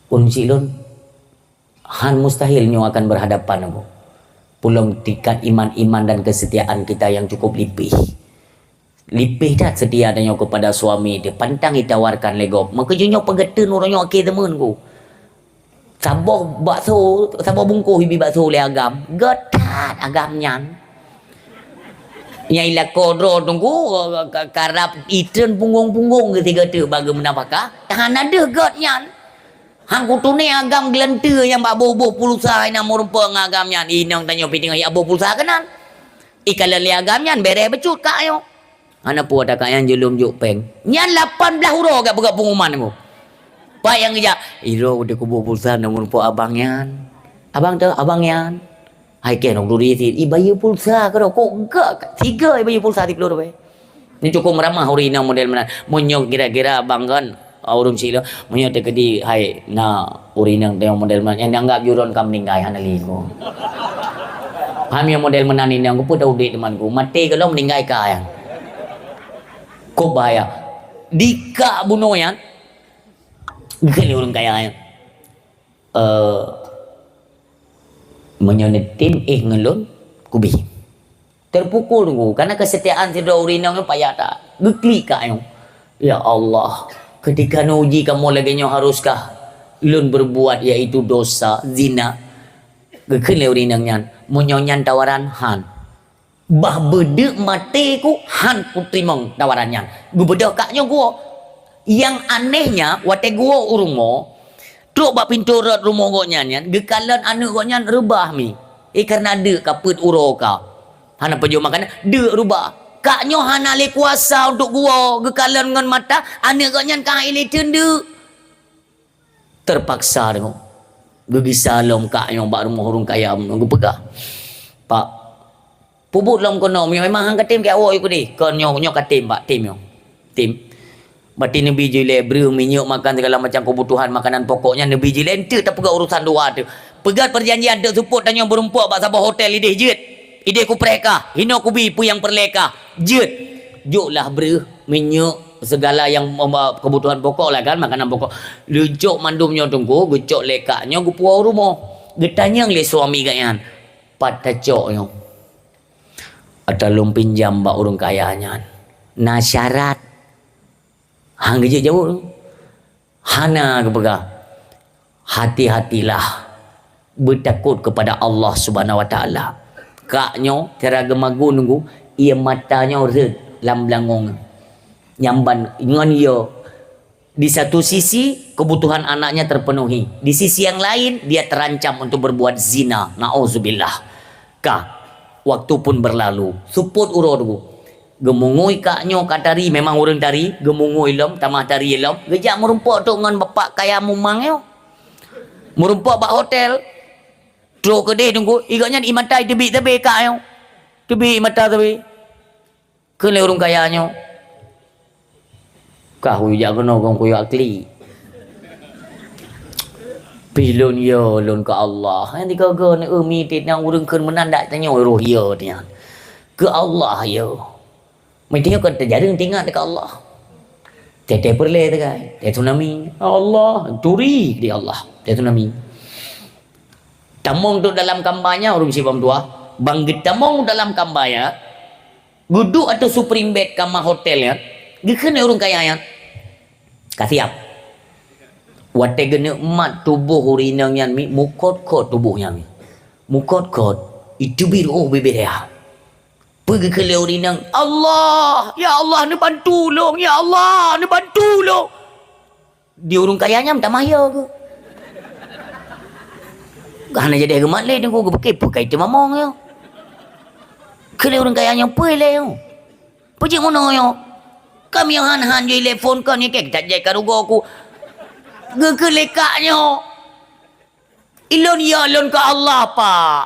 Uncilun han mustahilnya akan berhadapan aku. Pulang tingkat iman-iman dan kesetiaan kita yang cukup lipih. Lipih dah setia tanya kepada suami dia. Pantang ditawarkan legop. Maka jenyo pengetun orangnya okey temen ku. Sabar bakso, sabar bungkus hibi bakso oleh agam. Getat agamnya. Yang ilah kodro tunggu karap iten punggung-punggung ketiga tu bagi menapakah. Tahan ada gotnya. Hang kutune agam gelente yang bak boboh pulsa ina murpa ngagamnya. Inang tanya piting ai abo pulsa kanan. Ikala li agamnya bere becut kak yo. Ana pu ada kak yang jelum juk peng. Nyan 18 huruf kat buka pengumuman aku. Pak yang kerja, iro udah kubur pulsa nomor po abangnya. Abang tu abangnya. Hai ke nok duri ti, i bayi pulsa ke kok enggak. 3 bayi pulsa 30 rupiah. Ni cukup meramah urina model mana. Monyo kira-kira abang kan urung sila. Monyo te kedi hai na urina tengok model mana. Yang dianggap juron kam meninggal hanali ko. Paham yang model mana ni yang ku pun udik temanku. Mati kalau meninggal ka yang. Kok bahaya. Dika bunuh yang gini orang kaya yang menyonetim ngelon kubi terpukul tunggu karena kesetiaan tidak urinang payah tak geklik kak yang ya Allah ketika nuji kamu lagi nyo haruskah lun berbuat yaitu dosa zina gekele urinangnya munyonyan tawaran han bah bedek mati ku han putrimong tawarannya gu bedek kaknya gua. Yang anehnya wate gua urumo truk bak pintu rot rumah goknya nyan gekalan anu goknya rebah mi karena de kaput uro ka hana pejo makan de rubah kaknyo hana le kuasa untuk gua gekalan ngan mata anu goknya ka ile tende terpaksa dengo gegi salom kaknyo bak rumah urung kaya nunggu pegah pak pubut lom kono memang hang katim ke awak iku ni konyo nyo katim pak tim yo tim Berarti Nabi Jile beri minyak makan segala macam kebutuhan makanan pokoknya Nabi Jile ente tak pegang urusan dua tu. Pegat perjanjian tu support tanya berumpuak bak sabah hotel ideh jet. Ideh ku preka, hino ku bi pu yang perleka. Jet. Joklah beri minyak segala yang kebutuhan pokok lah kan makanan pokok. Lecok mandumnya tunggu, gecok lekaknya gu puau rumah. Getanya le suami kayan. Pada coknya. Ada lum pinjam bak urung kayanya. Nah syarat hang geje jauh hana kepegang hati-hatilah bertakut kepada Allah Subhanahu wa taala kaknyo cara gemagu nunggu ia matanya red lam langong nyamban ngan yo di satu sisi kebutuhan anaknya terpenuhi di sisi yang lain dia terancam untuk berbuat zina nauzubillah ka waktu pun berlalu support uro gemungui kaknyo kat tari memang orang tari gemungui lom tamah tari lom gejak merumpok tu ngan bapak kaya mumang yo merumpok bak hotel tro kedai tunggu igaknya imatai tebi tebi kak yo tebi mata tebi kene orang kayanyo kah ujak kena gong kuyu akli pilon yo lon ke Allah yang digaga ni umi tit nang urang keun menandak tanya roh yo dia ke Allah yo Mestinya kau terjadi tinggal dekat Allah. Tete perle dekat, tete tsunami. Allah, turi di Allah, tete tsunami. Tamong tu dalam kambanya orang sibam tua. Banggit tamong dalam kambanya. Guduk atau supreme bed kamar hotelnya. Gikene orang kaya ya. Kasiap. Wate gene emat tubuh urinangnya mi mukot-kot tubuhnya mi. Mukot-kot itu biru bibir ya. Pergi ke urinang Allah ya Allah ni bantu long ya Allah ni bantu long dia urung kayanya minta maya ke Gana jadi gemat le tengok pakai tu mamong yo. Kele urang kayanya pele yo. Pajik mono yo. Kami yang han je telefon kan ni kek tak jai karugo aku. Gekelekaknya. Ilon ya lon ke Allah pak.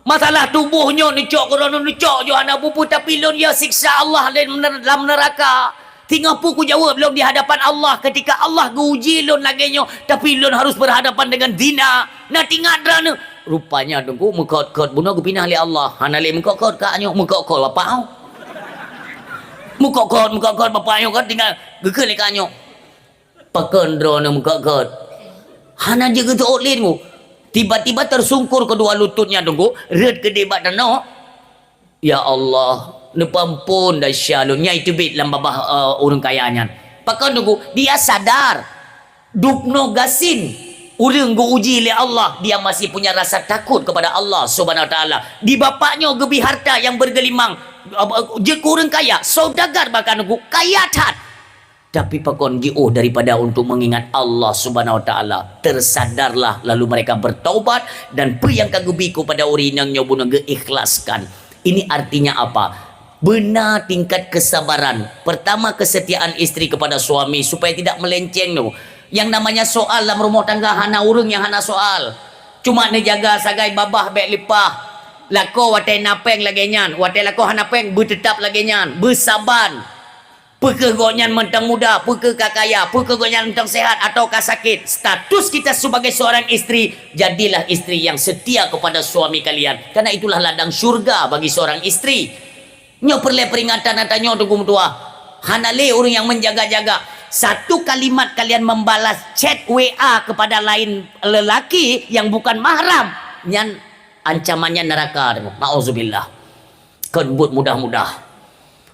Masalah tubuhnya ni cok korona ni cok jo anak pupu tapi lon ya siksa Allah dalam neraka. Tinggal puku jawab belum di hadapan Allah ketika Allah guji lon lagenya tapi lon harus berhadapan dengan zina. Nah tinggal drana. Rupanya tunggu mekot-kot bunuh aku pinah li Allah. Hanali mekot-kot kaknya mekot-kot bapak au. Mekot-kot bapaknya kan tinggal gekel kaknya. Pakan drone mekot-kot. Hana je ke tu olin ku. Tiba-tiba tersungkur kedua lututnya tunggu. Red ke debat dan no. Ya Allah. Nepampun dah syalun. Nya itu bit dalam babah orang kayanya. Pakai tunggu. Dia sadar. Dupno gasin. Orang go uji oleh Allah. Dia masih punya rasa takut kepada Allah subhanahu wa ta'ala. Di bapaknya gebi harta yang bergelimang. Dia kurang kaya. Saudagar bahkan tunggu. Kaya tat. Tapi pakon jauh daripada untuk mengingat Allah subhanahu wa ta'ala. Tersadarlah lalu mereka bertaubat. Dan apa yang kagubiku pada orang yang nyoba ikhlaskan. Ini artinya apa? Benar tingkat kesabaran. Pertama kesetiaan istri kepada suami. Supaya tidak melenceng tu. Yang namanya soal dalam rumah tangga. Hana urang yang hana soal. Cuma ni jaga sagai babah bek lipah. Lako watai napeng lagi nyan. Watai lako hana peng bertetap lagi nyan. Bersaban. Pekergonya mentang muda, pekerga kaya, pekergonya mentang sehat ataukah sakit. Status kita sebagai seorang istri, jadilah istri yang setia kepada suami kalian. Karena itulah ladang syurga bagi seorang istri. Nyo perle peringatan atanya tunggu tua. Hanale orang yang menjaga-jaga. Satu kalimat kalian membalas chat WA kepada lain lelaki yang bukan mahram. Nyan ancamannya neraka. Ma'uzubillah. Kebut mudah-mudah.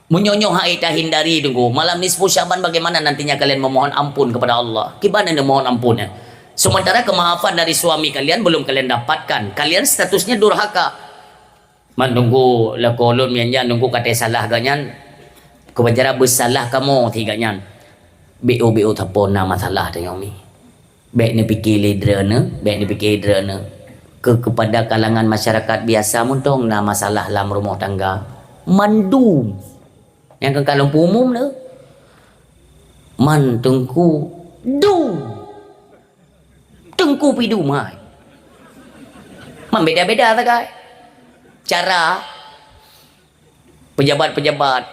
Menyonyoh haita hindari tunggu. Malam nisfu Syaban bagaimana nantinya kalian memohon ampun kepada Allah? Gimana memohon ampunnya? Sementara kemaafan dari suami kalian belum kalian dapatkan. Kalian statusnya durhaka. Menunggu lakolon mianjan nunggu kata salah ganyan. Kewajar bersalah kamu tiganya. BO tapona masalah dengan mi. Baik ni fikir lidrana, baik ni fikir lidrana. Kepada kalangan masyarakat biasa muntong na masalah dalam rumah tangga. Mandum. Yang ke kalang umum tu man tengku du tengku pidu mai man beda-beda tak kai cara pejabat-pejabat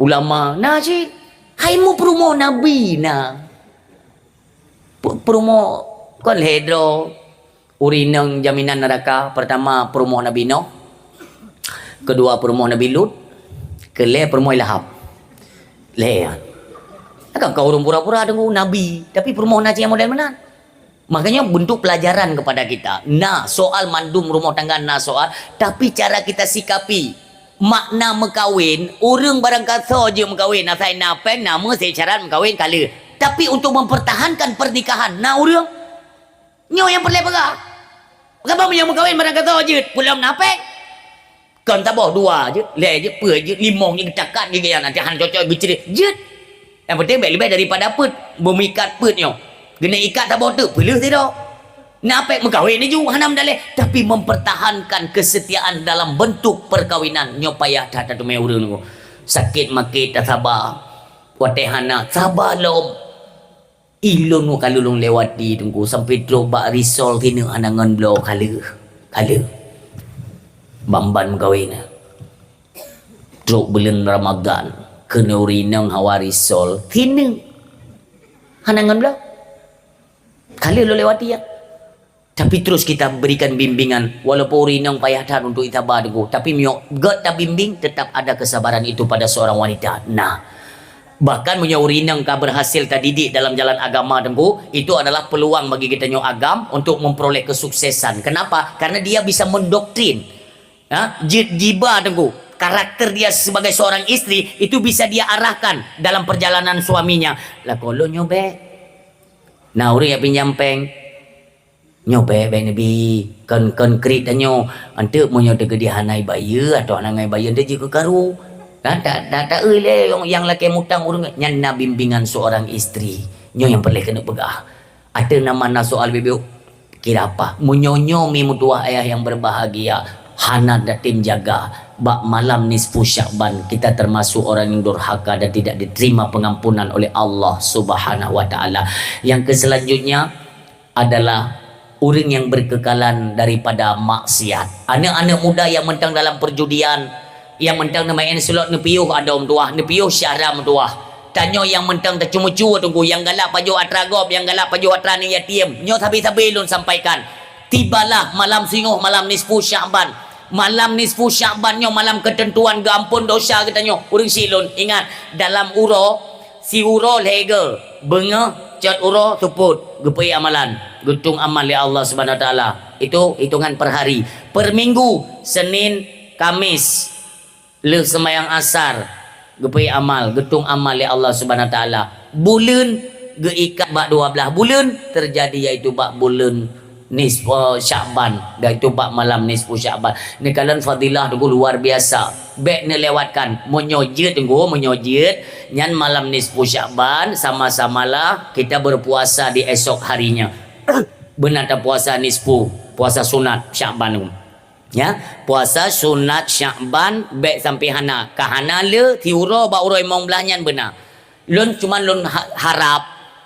ulama nah cik hai mu promo nabi na promo kon hedro urinang jaminan neraka. Pertama promo nabi Nuh, kedua promo nabi Lut, Kele permoy lahap. Le. Agak kau orang pura-pura dengan Nabi. Tapi permohon aja yang model mana? Makanya bentuk pelajaran kepada kita. Nah, soal mandum rumah tangga, nah soal. Tapi cara kita sikapi. Makna mekawin. Orang barang kata je mekawin. Nah, saya napeng, nama saya cara mekawin kali. Tapi untuk mempertahankan pernikahan. Nah, orang. Nyo yang perlu pegang. Kenapa yang mekawin barang kata je. Pulang napeng. Kan tak bawa dua je, le je, pe je, limong je, cakap je yang nanti han cocok bicara. Jet. Yang penting baik lebih daripada pet, memikat petnya. Kena ikat tak bawa tu, pelih tidak. Napek mengkawin ni juga hanam daleh, tapi mempertahankan kesetiaan dalam bentuk perkawinan. Nyo payah tak tu mai urang tu. Sakit makit tak sabar. Watai hana sabar lom. Ilun nu kalulung lewati tunggu sampai drobak risol kena anangan blow kala. Bamban kawin truk bulan Ramadan kena urinang hawarisol kena hanangan belah kali lo lewati ya. Tapi terus kita berikan bimbingan walaupun urinang payah dan untuk itabah dulu, tapi miok gak tak bimbing tetap ada kesabaran itu pada seorang wanita. Nah bahkan punya urinang ka berhasil ka didik dalam jalan agama tengku, itu adalah peluang bagi kita nyo agam untuk memperoleh kesuksesan. Kenapa? Karena dia bisa mendoktrin jiba tengku, karakter dia sebagai seorang istri itu bisa dia arahkan dalam perjalanan suaminya. Lah kalau nyobe nah orang yang pinjam peng nyobe bang nabi kan konkret danyo ante mo nyo de hanai bayar atau nangai bayar dia juga karu tak le yang laki mutang urang nyana bimbingan seorang istri nyo yang perlu kena pegah. Ada nama soal bebek kira apa munyonyo mi mutua ayah yang berbahagia. Hana dan tim jaga bak malam nisfu Sya'ban kita termasuk orang yang durhaka dan tidak diterima pengampunan oleh Allah subhanahu wa ta'ala. Yang selanjutnya adalah orang yang berkekalan daripada maksiat. Anak-anak muda yang mentang dalam perjudian, yang mentang namain selot nepiuh ada tuah, nepiuh syaram tuah. Tanyo yang mentang tercumucu tunggu, yang galak paju atragop, yang galak paju atrani yatim. Nyo sabi-sabi lun sampaikan. Tibalah malam singuh, malam nisfu Sya'ban. Malam nisfu Sya'ban nyo, malam ketentuan gampun dosa kita nyo. Urang silun, ingat dalam uro, si uro lege, benga cat uro tuput gepai amalan gutung amal ya Allah Subhanahu wa taala. Itu hitungan per hari. Per minggu Senin Kamis le semayang asar gepai amal gutung amal ya Allah Subhanahu wa taala. Bulan geikat bak 12 bulan terjadi iaitu bak bulan nisfu Sya'ban, iaitu bak malam nisfu Sya'ban. Ni kalian fadilah tu luar biasa. Baik ni lewatkan menyojit tunggu menyojit nyan malam nisfu Sya'ban sama-samalah kita berpuasa di esok harinya. Benar tak puasa nisfu, puasa sunat Sya'ban tu. Ya, puasa sunat Sya'ban baik sampai hana. Kahana le tiuro ba uroi mong belanyan benar. Lun cuma lun harap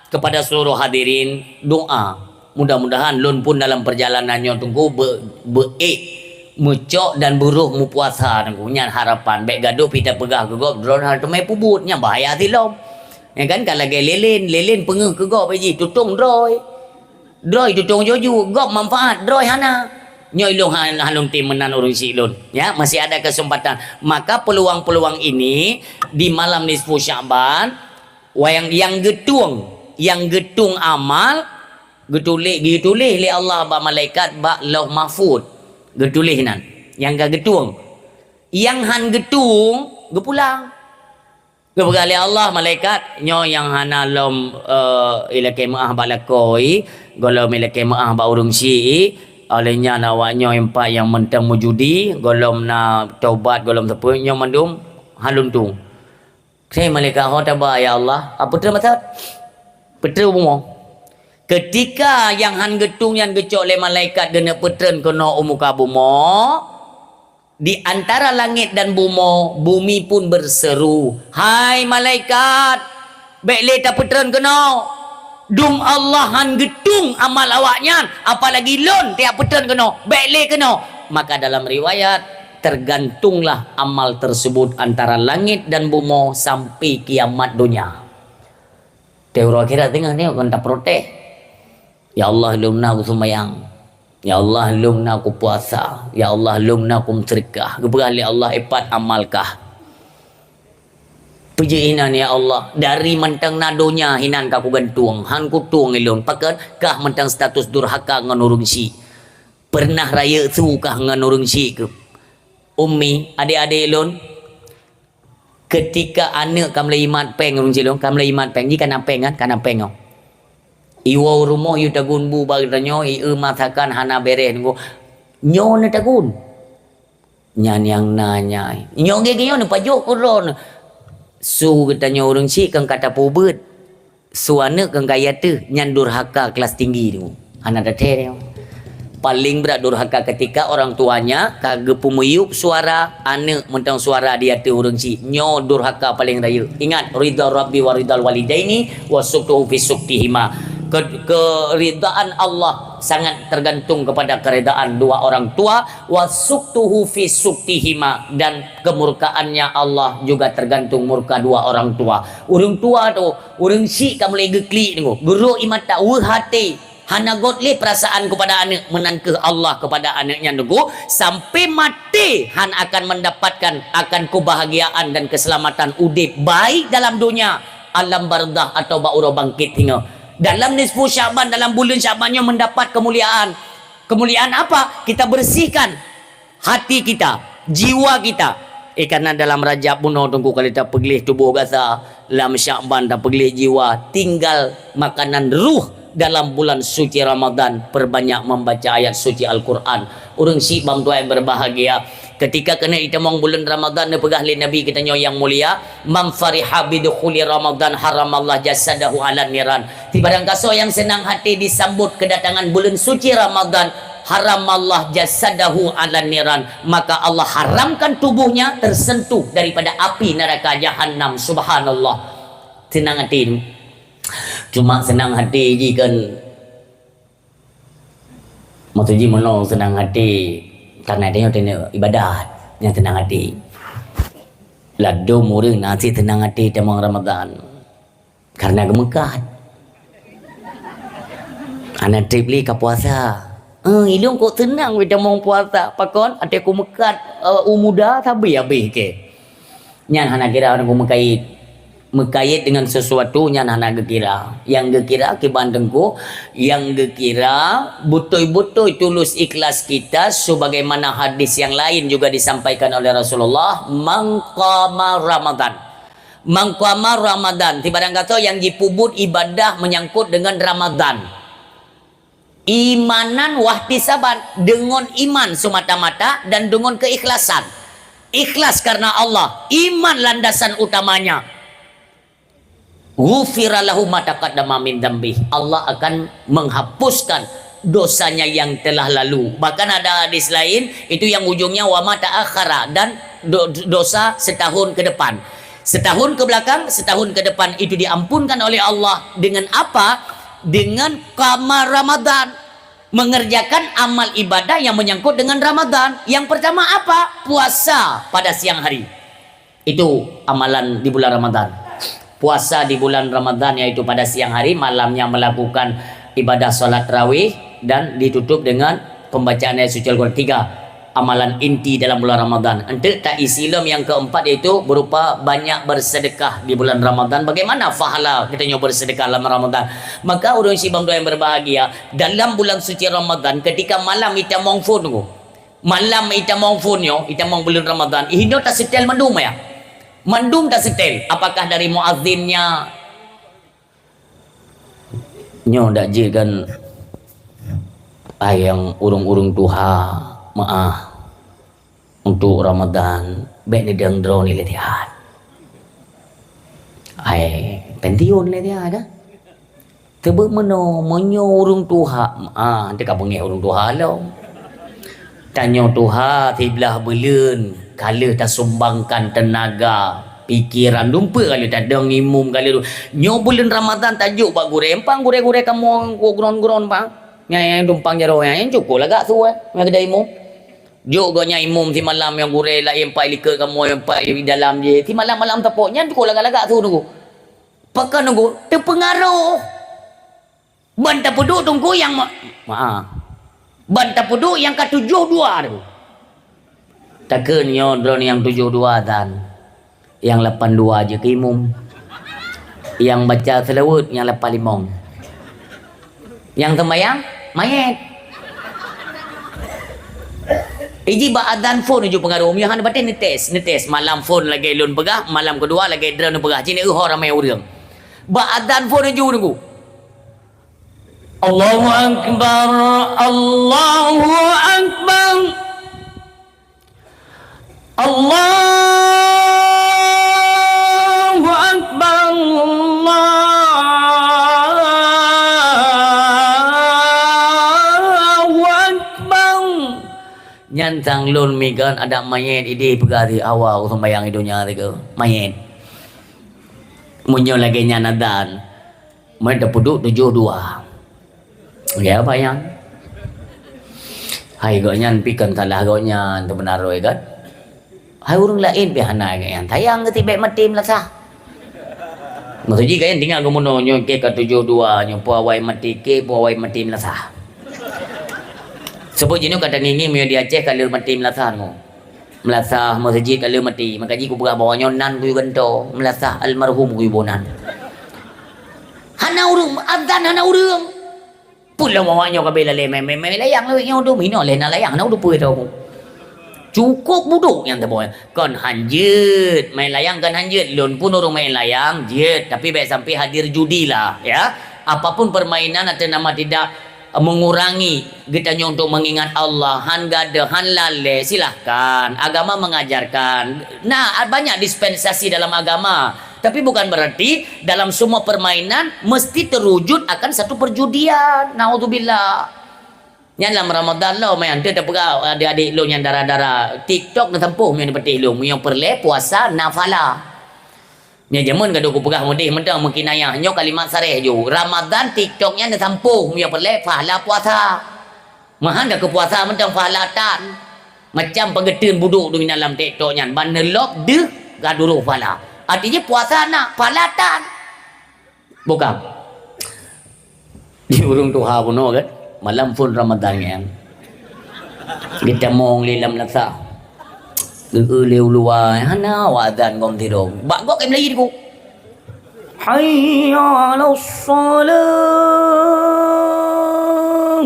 kepada seluruh hadirin doa. Mudah-mudahan lun pun dalam perjalanannya tunggu mecok dan buruh mu puasa tunggu nyan harapan baik gaduh kita pegah ke gop drone hal temai pubutnya bahaya tilom. Ya kan kalau lagi lelin pengeh ke gop aji tutung droi tutung joju gop manfaat droi hana nyoi long halung tim menan urung si lun ya masih ada kesempatan. Maka peluang-peluang ini di malam nisfu Sya'ban yang getung amal getulih li Allah ba malaikat ba lauh mahfud getulih nan yang ga getung yang han getung gepulang gebegali Allah malaikat nyo yang hana lom ila kemaah balakoi golom ila kemaah ba urung si olehnya nawaknyo empat yang mentang mujudi golom na taubat golom tepu nyo mandum haluntung saya malaikat ho tabah ya Allah apa tu maksud betul bumo. Ketika yang han getung yang gecok le malaikat gena petren kono umuka bumo di antara langit dan bumo bumi pun berseru hai malaikat baik le ta petren kono dum Allah han getung amal awaknya apalagi lon tiap petren kono baik le kono. Maka dalam riwayat tergantunglah amal tersebut antara langit dan bumo sampai kiamat dunia. Teori akhirat tengah ni kan tak protes. Ya Allah lumna aku semayang. Ya Allah lumna aku puasa. Ya Allah lumna aku mencerikah. Keberali Allah epat amalkah. Puji hinan ya Allah. Dari mentang nadonya hinan aku gantung. Han ku tuang ilun. Pakat kah mentang status durhaka ngan urung si. Pernah raya su kah ngan urung si ke. Ummi adik-adik ilun. Ketika anak kamla imat peng urung si ilun. Kamla imat peng. Ni kan apeng kan? Kan apeng kau. Iwa rumah yu tagun bu bagdanyo matakan hana bereh ngo nyo na tagun nyan yang nanya nyo ge nyo pajuk kuron su katanya urang si kang kata pubut suana kang kaya tu nyan durhaka kelas tinggi tu hana date paling berat durhaka ketika orang tuanya kagak pemuyup suara anak mentang suara dia tu urang si nyo durhaka paling raya. Ingat ridha rabbi wa ridal walidaini wa suktuhu fi suktihima. Keridaan Allah sangat tergantung kepada keridaan dua orang tua wasuktuhu fi suktihima dan kemurkaannya Allah juga tergantung murka dua orang tua. Urang tua tu urang si kamu lagi klik tengok guru imata hati hana godli perasaan kepada anak menangkeh Allah kepada anaknya nunggu sampai mati han akan mendapatkan akan kebahagiaan dan keselamatan udip baik dalam dunia alam barzah atau ba'ura bangkit hingga dalam nisfu Sya'ban dalam bulan Sya'bannya mendapat kemuliaan. Kemuliaan apa? Kita bersihkan hati kita, jiwa kita. Karena dalam Rajab pun tunggu kalau kita pergelih tubuh gasa, dalam Sya'ban tak pergelih jiwa, tinggal makanan ruh dalam bulan suci Ramadan. Perbanyak membaca ayat suci Al-Quran. Urang si bang tuai berbahagia. Ketika kena itamong bulan Ramadan ne pegah li Nabi kita nyo yang mulia man fariha bidukhuli Ramadan haramallah jasadahu ala niran. Ti barang kaso yang senang hati disambut kedatangan bulan suci Ramadan haramallah jasadahu ala niran, maka Allah haramkan tubuhnya tersentuh daripada api neraka jahanam. Subhanallah. Senang hati ni. Cuma senang hati je kan. Maksudnya menolong senang hati karena dia tanya ibadat yang tenang hati. Lado murid nasi tenang hati temang Ramadan karena gemekat. Anak trip li ke puasa. Ilung kok tenang we temang puasa. Pakon ate ku mekat umuda sabi habis ke. Nyan hana kira orang ku mekai Mengkait dengan sesuatu yang anak gekira. Yang gekira ke bandengku, yang gekira betul-betul tulus ikhlas kita sebagaimana hadis yang lain juga disampaikan oleh Rasulullah, mangqama Ramadan. Mangqama Ramadan, tiba-tiba kata yang dipubut ibadah menyangkut dengan Ramadan. Imanan wahtisaban, dengan iman semata-mata dan dengan keikhlasan. Ikhlas karena Allah, iman landasan utamanya. Ghufira lahu ma taqaddama min dzambi. Allah akan menghapuskan dosanya yang telah lalu. Bahkan ada hadis lain itu yang ujungnya wa ma ta'akhara, dan dosa setahun ke depan. Setahun ke belakang, setahun ke depan itu diampunkan oleh Allah dengan apa? Dengan qamar Ramadan. Mengerjakan amal ibadah yang menyangkut dengan Ramadan. Yang pertama apa? Puasa pada siang hari. Itu amalan di bulan Ramadan. Puasa di bulan Ramadan yaitu pada siang hari, malamnya melakukan ibadah salat tarawih dan ditutup dengan pembacaan ayat suci Al-Quran. 3 amalan inti dalam bulan Ramadan. Untuk tak Islam yang keempat yaitu berupa banyak bersedekah di bulan Ramadan. Bagaimana pahala kita nyoba bersedekah dalam Ramadan? Maka orang sibang doa yang berbahagia dalam bulan suci Ramadan, ketika malam kita mongfun tu, malam kita mongfun yo, kita mong bulan Ramadan, ihindo tak setel mandum ya. Mandum tak setel. Apakah dari muazzinnya? Nyo dak je kan yang urung-urung tuha maaf untuk Ramadan baik ni dang draw ni letihan. Pention le dia ada. Tebe meno menyo urung tuha. Dia ka bengeh urung tuha lo. Tanyo tuha tiblah beleun. Kala tak sumbangkan tenaga, pikiran, dumpa kali tak ada ngimum kali tu. Nyo bulan Ramadan tajuk bak gure. Empang gure-gure kamu gron-gron bang. Yang dumpang jaro yang cukup lah gak tu yang kedai imum. Juk gonya imum ti malam yang gure lah yang pai lika kamu yang pai di dalam je. Ti malam-malam tepoknya cukup lagak-lagak tu nunggu. Pakai nunggu terpengaruh. Bantah peduk tunggu yang bantah peduk yang ke-72 tu. Takkan nyodron yang 72 dan yang 82 je ke imum. Yang baca selawat yang 85. Yang sembahyang mayat. Iji ba adan phone ju pengaruh yang batin netes malam phone lagi lun pegah, malam kedua lagi drone pegah. Cini ramai urang. Ba adan phone ju nunggu. Allahu akbar, Allahu akbar. Allahu akbar, Allahu akbar. Nyantang lun migan ada mayat ide pegari awal sembayang idunya tiga mayat. Munyo lagi nyanadan. Mereka puduk 72. Ya bayang. Hai gonyan pikan salah gonyan tu benar oi kan. Hai urang lain pihana yang tayang ke tibet mati melasah. Maksudnya kan tinggal kemuno nyo ke 72 nyo puawai mati ke puawai mati melasah. Sebut jenis kata nini mio di Aceh kalau mati melasah ngo. Melasah masjid kalau mati maka ji ku buka bawa nyo nan ku gento melasah almarhum ku ibonan. Hana urang adzan hana urang. Pulau mawanya kabela le layang le nyo do mino le na layang na do pu to. Cukup buduk yang terbawa. Kon hanjut, main layang kan hanjut. Lun pun orang main layang, jet. Tapi baik sampai hadir judi lah, ya. Apapun permainan atau nama tidak mengurangi kita untuk mengingat Allah. Han gada, han lale, silahkan. Agama mengajarkan. Nah, banyak dispensasi dalam agama. Tapi bukan berarti dalam semua permainan mesti terwujud akan satu perjudian. Naudzubillah. Yang dalam Ramadan lo main tu tak pegau adik-adik lo yang darah-darah TikTok na tempuh yang dipetih lo yang perle puasa nafala. Nya jamun ka ku pegah mudih mentang mungkin ayah nyo kalimat sareh jo. Ramadan TikToknya na tempuh yang perle pahala puasa. Mahan dah ke puasa mentang pahala tan. Macam pengetin buduk tu dalam TikToknya ban nelok de gaduruh pahala. Artinya puasa nak pahala tan. Bukan. Di urung tuha puno kan. Malam pun Ramadan yang kita mong lilam lasa leu luar hana wadan gom tidong bak gok em lai ku hayya 'alas salam.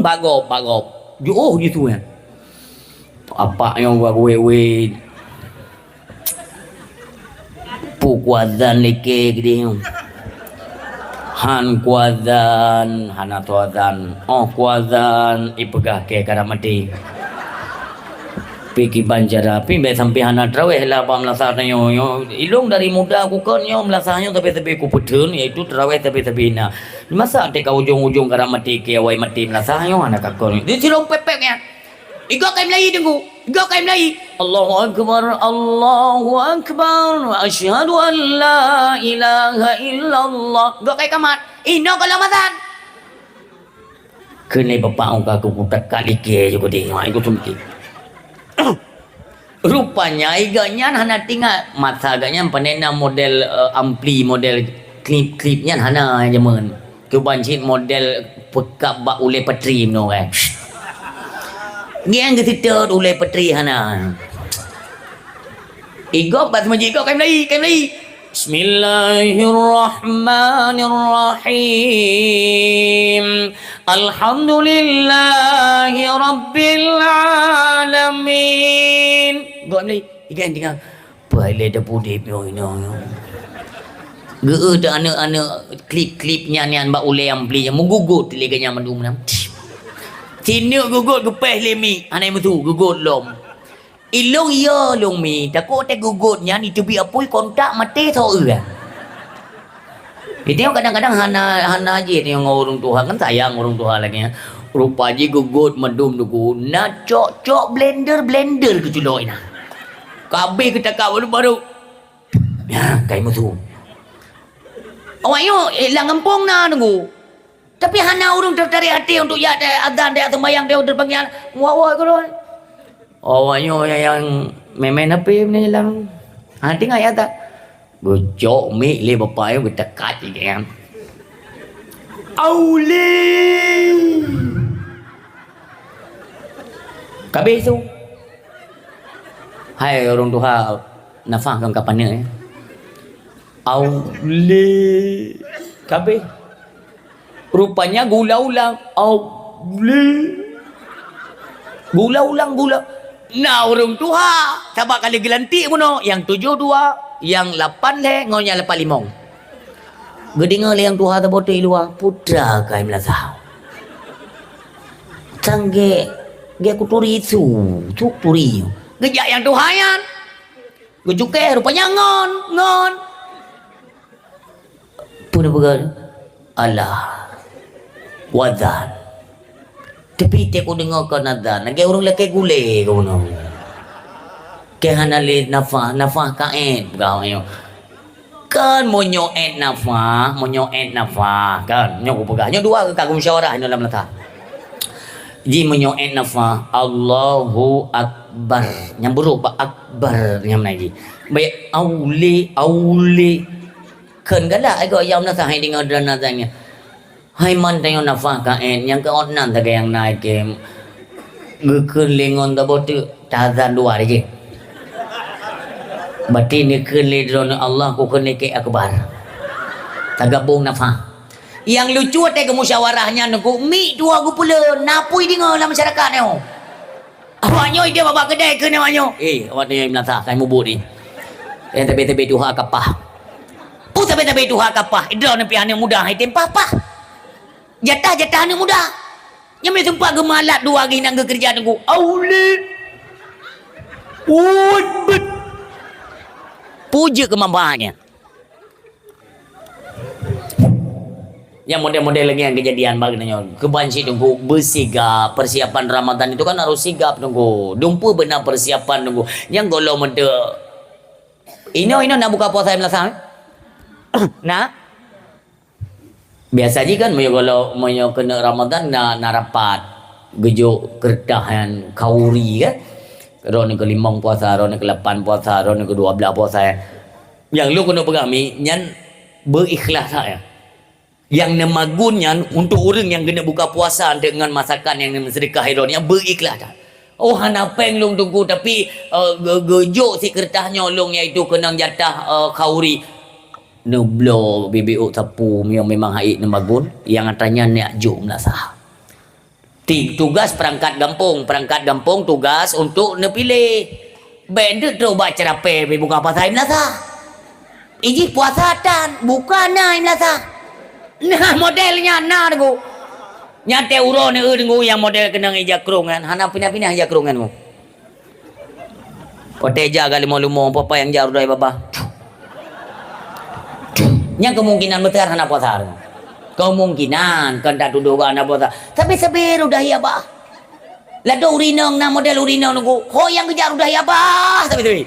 Bagop. Oh gitu kan. Apa yang buat we pukuazan leke gede. Han kuazan, hana tuazan. Oh kuazan ipegah ke karamati. Piki banjara, pimbe sampai hana terawih lah pam lasarnya yo. Ilung dari muda aku kan yo melasahnya tapi aku putun yaitu terawih tapi na. Masa teka ujung-ujung karamati ke awai mati melasahnya anak kakon. Di silong pepeknya. Igo kaim lagi tunggu. Igo kaim lagi. Allahu akbar, Allahu akbar. Wa asyhadu an la ilaha illallah. Igo kaim kamat. Ino kalau matan. Kene bapak aku kutak kali ke juga dia. Igo sumki. Rupanya iganya hana tinggal mata agaknya panena model ampli model klip-klipnya hana jaman kebancit model pekap bak ule petri no kan ngiang kita ule petri hana igop bat maji igop kaim lagi Bismillahirrahmanirrahim. Alhamdulillahi rabbil alamin. Gua ni ikan tinggal. Boleh dah pudip yo ini. Ge ada anak klip-klipnya ni mbak ule yang beli yang menggugut teliganya mendum nam. Sini gugut gepeh lemi. Anai metu gugut lom. Ilong ya long mi takut te gugutnya ni tu bi apoi kontak mati so kan. Itu kadang-kadang hana aje ni orang Tuhan kan sayang orang Tuhan lagi ya. Rupa je gugut medum tu na cok blender ke culok ina. Kabeh kita kau baru. Ya, kai mutu. Awak yo lang kampung na nunggu. Tapi hana urung tertarik hati untuk ya azan dia sembahyang dia terpanggil. Wah kalau awaknya yang memen apa ni lang. Hati ngai ada. Gojok mi le bapak yo kita kat ni kan. Aule. Kabeh tu. Hai orang Tuhan nafah kan kapan ni? Aule. Kabeh. Rupanya gula ulang. Aule. Gula ulang. Nah orang tua sabak kali gelantik puno yang 72 yang 8 le ngonya 85 gedinga le yang tua tabote luar putra kai melasah cangge ge kuturi itu tuk turi gejak yang tuhayan gejuke rupanya ngon pun begal Allah wadzan tapi te ko dengar kan ada nage orang leke gule ko no ke hanale nafa kaen kau ayo kan monyo et nafa kan nyo ko pegahnya dua ke kagum musyawarah ni dalam lata ji monyo et nafa Allahu akbar nyamburu pak akbar nyam lagi baik aule kan gala ago yam na sa hai dengar dan nazanya hai man tayo nafah kaen yang ke onan taga yang naik ke gekelingon tabotu tazan dua aja berarti ni kelidron Allah ku kene ke akbar tagabung nafah yang lucu te ke musyawarahnya nunggu mi dua gu pula napui dengar dalam masyarakat ni awaknya dia bawa kedai ke namanya awak ni melata kan mubut ni yang tebe-tebe duha kapah tebe-tebe duha kapah idron ni pian mudah hai tempah pah jatah ni mudah. Yang boleh sempat gemalat 2 hari nak kerja tunggu. Aule. Bet. Puja kemampuannya. Yang model-model lagi yang kejadian baginanya. Kebanci tunggu bersigap persiapan Ramadan itu kan harus sigap tunggu. Dumpu benar persiapan tunggu. Yang golong mende. Ino nak buka puasa melasang. Nah. Biasa je kan kalau kena Ramadan nak rapat gejuk kertahan kauri kan ron ke 5 puasa ron ke 8 puasa ron ke 12 puasa yang lu kena pegami nyan berikhlas ya yang nemagunnya untuk orang yang kena buka puasa dengan masakan yang sedekah ron yang berikhlas oh hana peng long tunggu tapi gejuk si kertahnya long iaitu kena jatah kauri Nublo BBO tapu yang memang haik nemagun yang katanya nak jom lah sah. Tugas perangkat kampung tugas untuk nepilih. Benda tu buat cerape buka pasal imla sah. Iji puasa dan bukan na imla sah. Nah modelnya na tu. Nyate uro ni dengu yang model kenang ija kerungan. Hana pindah-pindah ija kerungan mu. Poteja kali mau apa yang jauh dari baba. Yang kemungkinan besar anak puasa. Kemungkinan kan tak tuduh anak puasa. Tapi seberu dah ya bah. Lado urinong na model urinong nunggu. Ho yang kejar udah ya bah. Tapi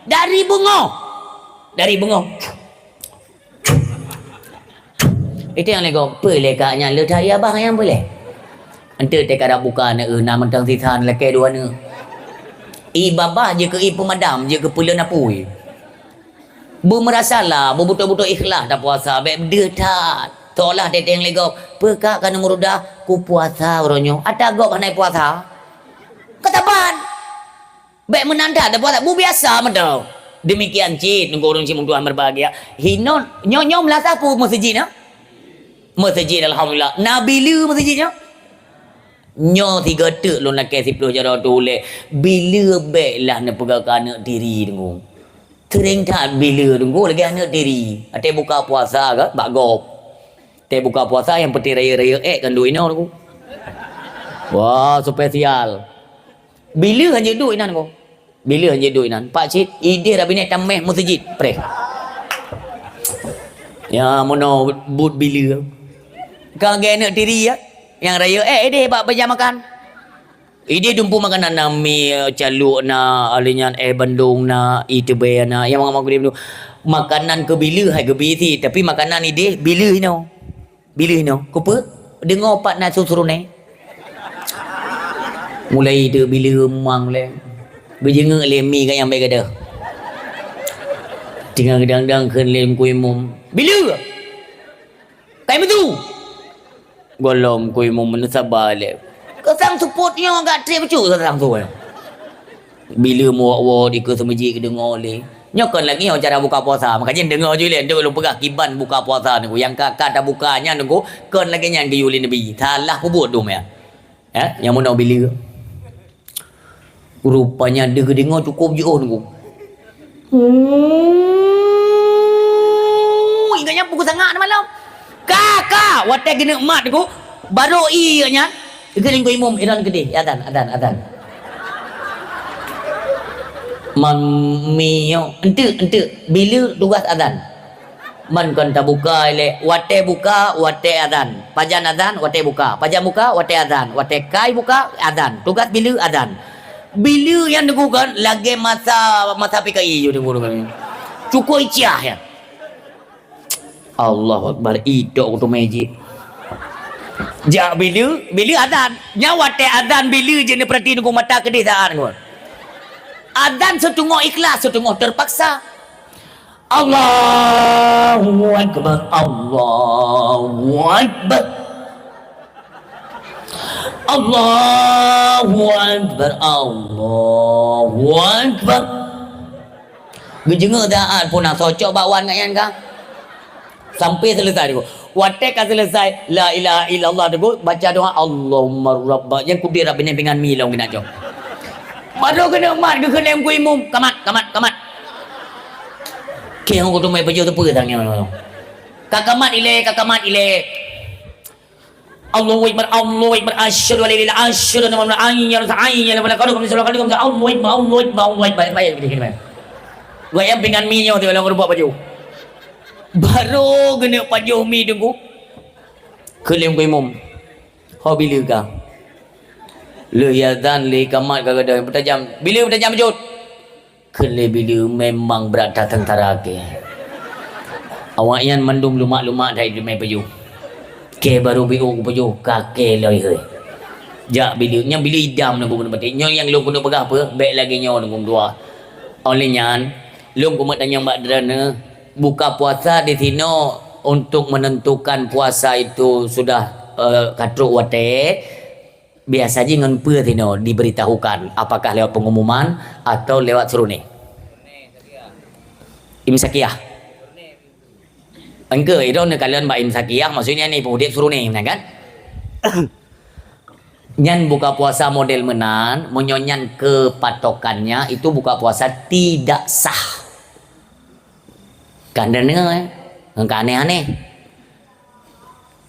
dari bungo. Itu yang lego boleh kaknya le dah ya bah yang boleh. Ente te kada buka na na mentang sisan leke dua ne. I babah je ke i pemadam je ke pula napui. Merasalah betul-betul ikhlas dah puasa baik benda tak tolak teteng lego pekak kana murudah ku puasa oronyo ada gok kana puasa kataban baik menanda dah puasa bu biasa medau demikian cit nunggu orang cik Tuhan berbahagia hinon nyonyom lah sapu masjid masjid alhamdulillah nabi lu masjidnya nyo tiga tek lu nak kasi 10 cara toleh bila baiklah nak pegang kana diri dengung Tering tak bila tunggu lagi anak diri. Ate buka puasa ke? Bak gop. Ate buka puasa yang peti raya-raya kan duit ni tunggu. Wah, spesial. Bila hanya duit nan ko? Bila hanya duit nan? Pak cik, ide rabi ni tameh masjid. Pre. Ya, mono but bila. Kau ge anak diri ya. Yang raya ide bak belajar makan. Ide dumpu makanan nami caluk na alinyan bandung na itebe na yang mga magulib makanan ke bila hai ke biti tapi makanan ide bila hino kupa dengar pat na susuru ne mulai de bila mang le berjenga le mi kan yang baik ada tinggal gedang-dang ke lem kuih mum bila kai betu golom kuih mum mensabar le kesang supportnya agak trip cu kesang tu. Bila muak-muak di ke semajik ke dengar le. Nyokon lagi yang cara buka puasa. Makanya dengar je le. Dia belum pegang kiban buka puasa ni. Yang kakak dah bukanya ni. Kon lagi yang giyulin Nabi. Salah pun buat dum ya. Yang mana bila. Rupanya dia dengar cukup je ni. Ingatnya pukul sangat malam. Kakak. Watak kena emat ni. Baru ianya. Keling ko imum iran gede adan. Mamiyo ente bila tugas adan. Man kan tak buka le wate buka wate adan. Pajan adan wate buka. Pajan buka wate adan. Wate kai buka adan. Tugas bila adan. Bila yang dilakukan lagi masa PKI je tunggu kan. Cukup iciah ya. Allah Akbar itu auto magic. Ja bila adan nyawa te adan bila je ni perhati nunggu mata kedesaan gua adan setengah ikhlas setengah terpaksa Allahu Akbar Allahu Akbar Allahu Akbar Allahu Akbar gejenga daan pun nak socok bakwan kat yang kang sampai selesai tu watek selesai la ilaha illallah tu baca doa Allahumma rabbak yang kudir rabbi dengan milong kena jom baru kena mat ke kena ku imum kamat ke hang tu mai baju tu apa tangnya kakamat ile Allahu akbar asyhadu an la ilaha asyhadu anna muhammadan ayya wala qalukum sallallahu Allahu akbar baik begini gua yang dengan minyo tu orang buat baju baru kena pajuh mi tunggu kelim ku imum ho bila ka le yazan le kamat ka kada bertajam bila bertajam bajut kele bila memang berada tentara ke awak yang mandum lumak-lumak dari mai paju ke baru biu ku paju kake loi he jak bila yang bila idam nang guna batik nyo yang lu guna pegah apa baik lagi nyo nang dua oleh nyan lu ku mat tanya mbak derana buka puasa di sini untuk menentukan puasa itu sudah katruk wate biasa je dengan per sini diberitahukan apakah lewat pengumuman atau lewat seruni imsakiyah Engke itu ne kalian Mbak Imsakiyah maksudnya nih pemudik suruh nih kan. Nyan buka puasa model menan, menyonyan kepatokannya itu buka puasa tidak sah. Kan dengar engka aneh-aneh.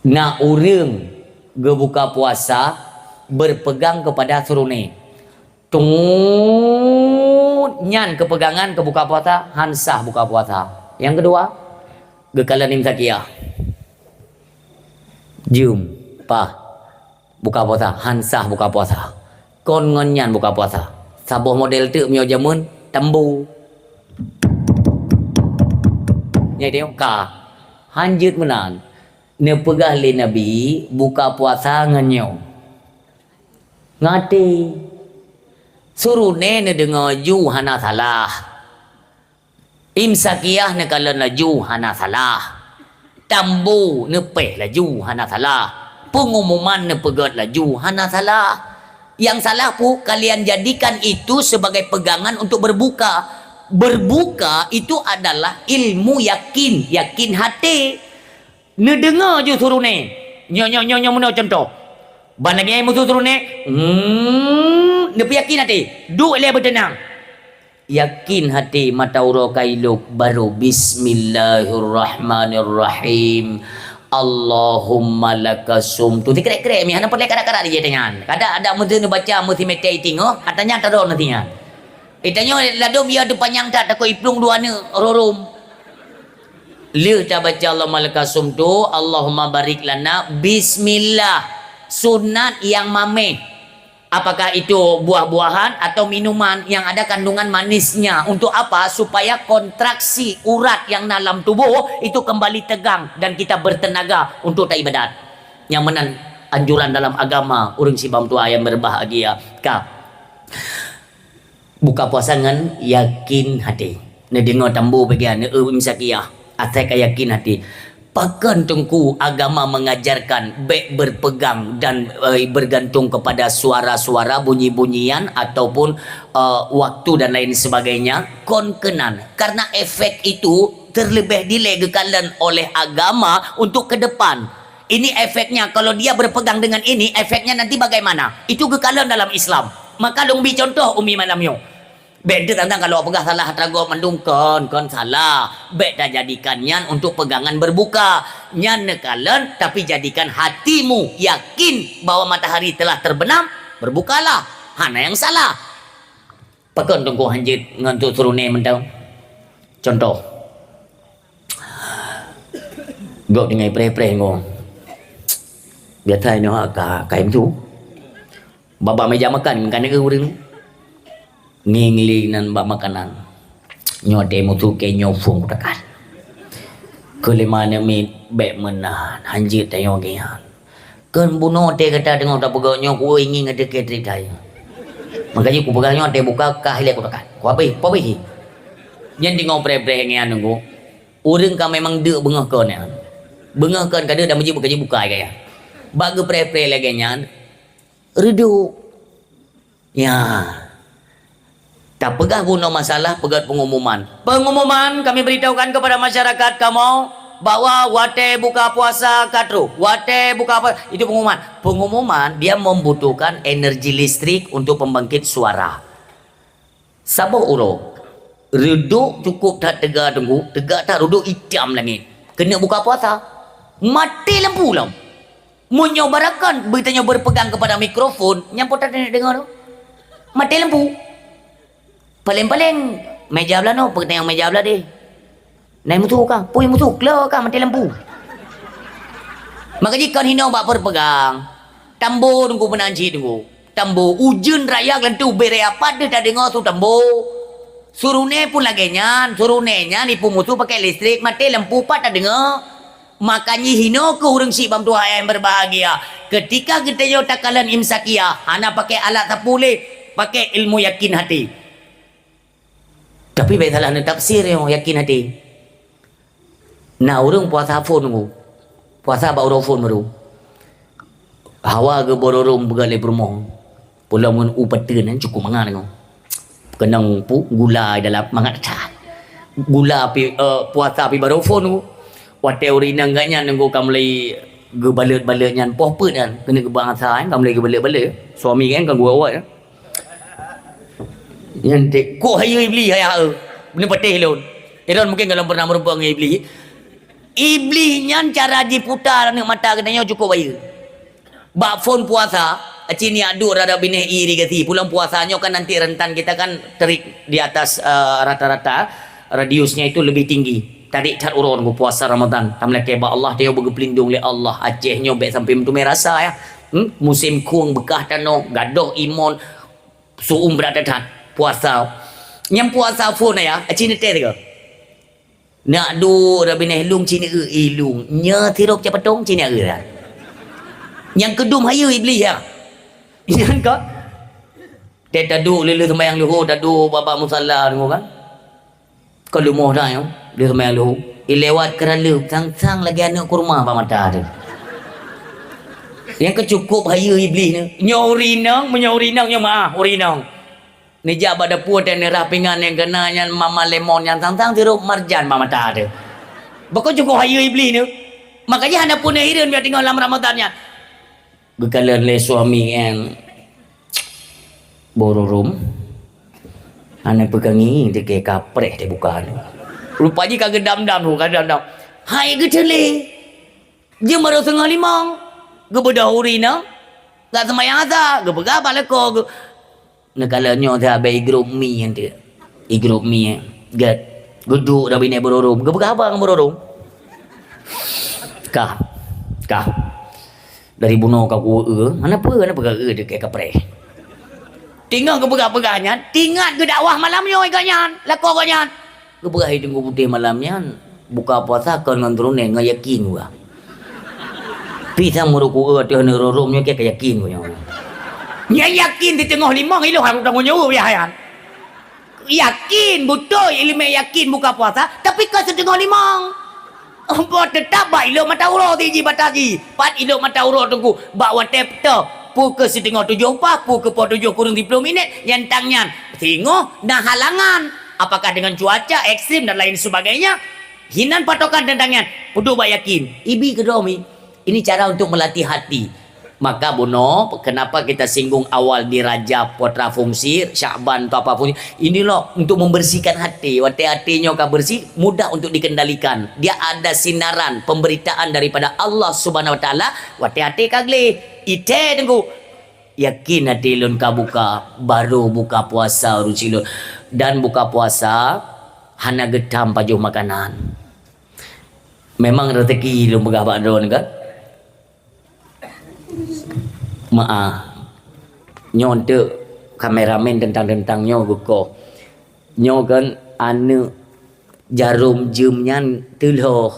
Nah urang ge buka puasa berpegang kepada surune. Tunggu nyan kepegangan ke buka puasa hansah buka puasa. Yang kedua, gekalan Imsakiyah. Jum, pa buka puasa, hansah buka puasa. Kon ngonyan buka puasa. Sabuh model tu mio jamun tembu. Nyai tengok ka. Hanjut menan. Ne pegah li Nabi buka puasa ngenyo. Ngati. Suruh ne dengar ju hana salah. Imsakiyah ne kalau laju hana salah. Tambu ne peh laju hana salah. Pengumuman ne pegat laju hana salah. Yang salah pu kalian jadikan itu sebagai pegangan untuk berbuka. Berbuka itu adalah ilmu yakin, yakin hati. Ne dengar je suruh ne. Nyo mana contoh. Banyak yang musuh suruh ne. Ne yakin hati. Duk le bertenang. Yakin hati mata uro kailuk baru bismillahirrahmanirrahim. Allahumma lakasum tu dikrek-krek mi hana perle kadang-kadang dia dengan. Kadang ada mesti baca mesti meditating katanya tak ada nantinya. Itanya ladu biar depan yang tak takut iplung dua ni rorum. Liu tak baca Allahumma lakasum tu Allahumma barik lana bismillah sunat yang mameh. Apakah itu buah-buahan atau minuman yang ada kandungan manisnya? Untuk apa? Supaya kontraksi urat yang dalam tubuh itu kembali tegang dan kita bertenaga untuk tak ibadat. Yang mana anjuran dalam agama urang sibam tua yang berbahagia. Ka buka puasa dengan yakin hati. Ne dengar tambu bagian ne Imsakiyah. Atai ka yakin hati. Pakan tengku agama mengajarkan baik berpegang dan bergantung kepada suara-suara bunyi-bunyian ataupun waktu dan lain sebagainya konkenan karena efek itu terlebih dilegakan oleh agama untuk ke depan. Ini efeknya kalau dia berpegang dengan ini efeknya nanti bagaimana? Itu kekalan dalam Islam. Maka lumbi contoh umi malam yo. Beda tentang kalau pegah salah trago mendungkon kon salah. Beda jadikan nyan untuk pegangan berbuka. Nyan nekalan tapi jadikan hatimu yakin bahwa matahari telah terbenam, berbukalah. Hana yang salah. Pakon tunggu hanjit ngantuk turune mentau. Contoh. Gok dengan pre-pre ngo. Biasa ni ha kaim tu. Baba meja makan kan ke urang. Ngingli nan ba makanan nyote mutu ke nyofung takan kelima ne mi be menan hanjit tayo gian kan buno te kata dengar tak pegak nyoku ingin ada ke trik tayo makanya ku pegang nyote buka kah ile ku takan ku apa nyen di ngopre-pre ngian nunggu urang ka memang de bengah kon ya bengah kon kada dah menji buka ya bag pre-pre lagi nyan redu ya. Tak pegah guna masalah, pegat pengumuman. Pengumuman kami beritahukan kepada masyarakat kamu bahwa wate buka puasa katru. Wate buka puasa, itu pengumuman. Pengumuman dia membutuhkan energi listrik untuk pembangkit suara. Sabo ulo. Reduk cukup tak tegak tunggu, tegak tak reduk hitam lagi. Kena buka puasa. Mati lampu lah. Menyobarakan beritanya berpegang kepada mikrofon, nyampo tak dengar tu. Mati lampu. Paling-paling meja belah no, pergi tengok meja belah dia. Naik musuh kah? Puy musuh, keluar kah mati lampu. Maka jika hina bak berpegang, tambo tunggu penanci tunggu. Tambo ujian raya lentu bere apa dia tak dengar tu tambo. Surune pun lagi nyan, surunenya nipu musuh pakai listrik, mati lampu pak tak dengar. Makanya hina ke urang si bam tua yang berbahagia. Ketika kita yo takalan Imsakiyah, hana pakai alat tak boleh, pakai ilmu yakin hati. Tapi baik salah tafsir yang yakin hati. Nah orang puasa phone ku. Puasa ba orang phone baru. Hawa ke bororom begale bermoh. Pulau mun upateun cukup mangan ku. Kenang pu gula dalam mangat cat. Gula api puasa api baru phone ku. Wate urina gaknya nunggu kamlai gebalut-balut nyan poh put kan kena ke bangsa kan kamlai gebalut-balut suami kan gua awak yang tek kok hayu iblis ya benda patih lon Elon mungkin kalau pernah merupa dengan iblis nyan cara diputar ni mata kenanya cukup baik bak phone puasa cini adu rada bini iri kasi pulang puasanya kan nanti rentan kita kan terik di atas rata-rata radiusnya itu lebih tinggi tarik cat urun ku puasa Ramadan tamlah keba Allah dia bergelindung oleh Allah Acehnya baik sampai mentu merasa ya musim kuang bekah tano gadoh imon suum berada tat puasa yang puasa phone ya cini teh ke nak du rabine lung cini ilung nya tirok capatong cini dah yang kedum hayu iblis ya yang kau dia tadu lele sembahyang luhur tadu bapa musalla dengo kan kalau mau dah yo dia sembahyang luhur lewat kerala sang-sang lagi anak kurma apa mata dia yang kecukup hayu iblis ni nyaurinang menyaurinang yang maaf urinang ni jak pada puan dan rapingan yang kena yang mama lemon yang sang-sang tirup marjan apa mata dia bakal cukup hayu iblis ni makanya hana pun hirin biar tinggal dalam Ramadannya bekalan le suami yang bororum ane pegangi dia kayak kapreh dia bukan rupanya kagak dam-dam tu kagak dam-dam hai gecele dia baru setengah limang gebedah urina gak semayang asa gebega balik ko nekalanya dia abai grup mi yang dia grup mi gat geduk dah bini bororum gebega apa dengan bororum kah dari bunuh kau mana apa dia kayak kapreh tinggal ke pegah-pegahnya tinggal ke dakwah malamnya ikannya lakor kanyan ke pegah tunggu putih malamnya buka puasa kau dengan turun yang yakin gua pisang muruku dia neroromnya kayak yakin gua yang yakin di tengah limang ilo harus tanggung jawab ya hayan yakin betul ilmu yakin buka puasa tapi kau setengah limang buat tetap baik ilo mata urut tiji batasi pat ilo mata urut tunggu bawa tep tu pukul setengah 7.4 pukul 7 kurang 30 minit yang tangnya tengok dah halangan apakah dengan cuaca ekstrim dan lain sebagainya hinan patokan tentangnya udah baik yakin ibi kedomi ini cara untuk melatih hati maka Bono kenapa kita singgung awal di Rajab Potra Fungsi Syakban atau apapun ini loh untuk membersihkan hati hatinya kau bersih mudah untuk dikendalikan dia ada sinaran pemberitaan daripada Allah Subhanahu Wa Taala hati kagle ite tunggu yakin hati lun ka buka baru buka puasa rucilun dan buka puasa hana gedam pajuh makanan memang rezeki lun begah bakdon kan maaf nyonte kameramen tentang-tentang nyo buko nyo kan anu jarum jumnya teloh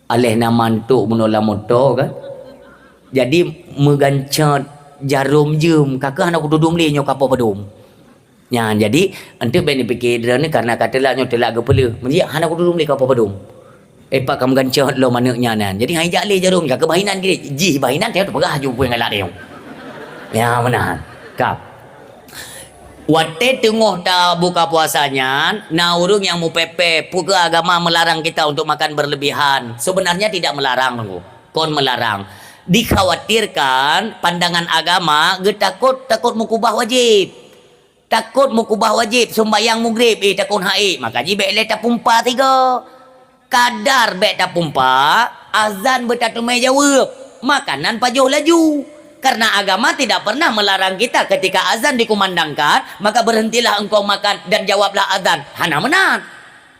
aleh namantuk menolak motor kan jadi megancot jarum jum kakak anak dudum le nyo kapo pedum nya jadi ente ben fikir ni karena katalah nyo telak kepala menji anak dudum le kapo pedum pak kamu gancot lo manaknya nan jadi hai jak le jarum kakak bahinan ke ji bahinan dia tu pegah jumpa dengan dia ya mana kap wate tengok dah buka puasanya nah urung yang mu pepe pukul agama melarang kita untuk makan berlebihan sebenarnya tidak melarang kon melarang dikhawatirkan pandangan agama takut mukubah wajib sembahyang maghrib takut haid maka jibe le tapumpa tiga kadar bek tapumpa azan bertatumai jawab makanan pajuh laju karena agama tidak pernah melarang kita ketika azan dikumandangkan maka berhentilah engkau makan dan jawablah azan hana menan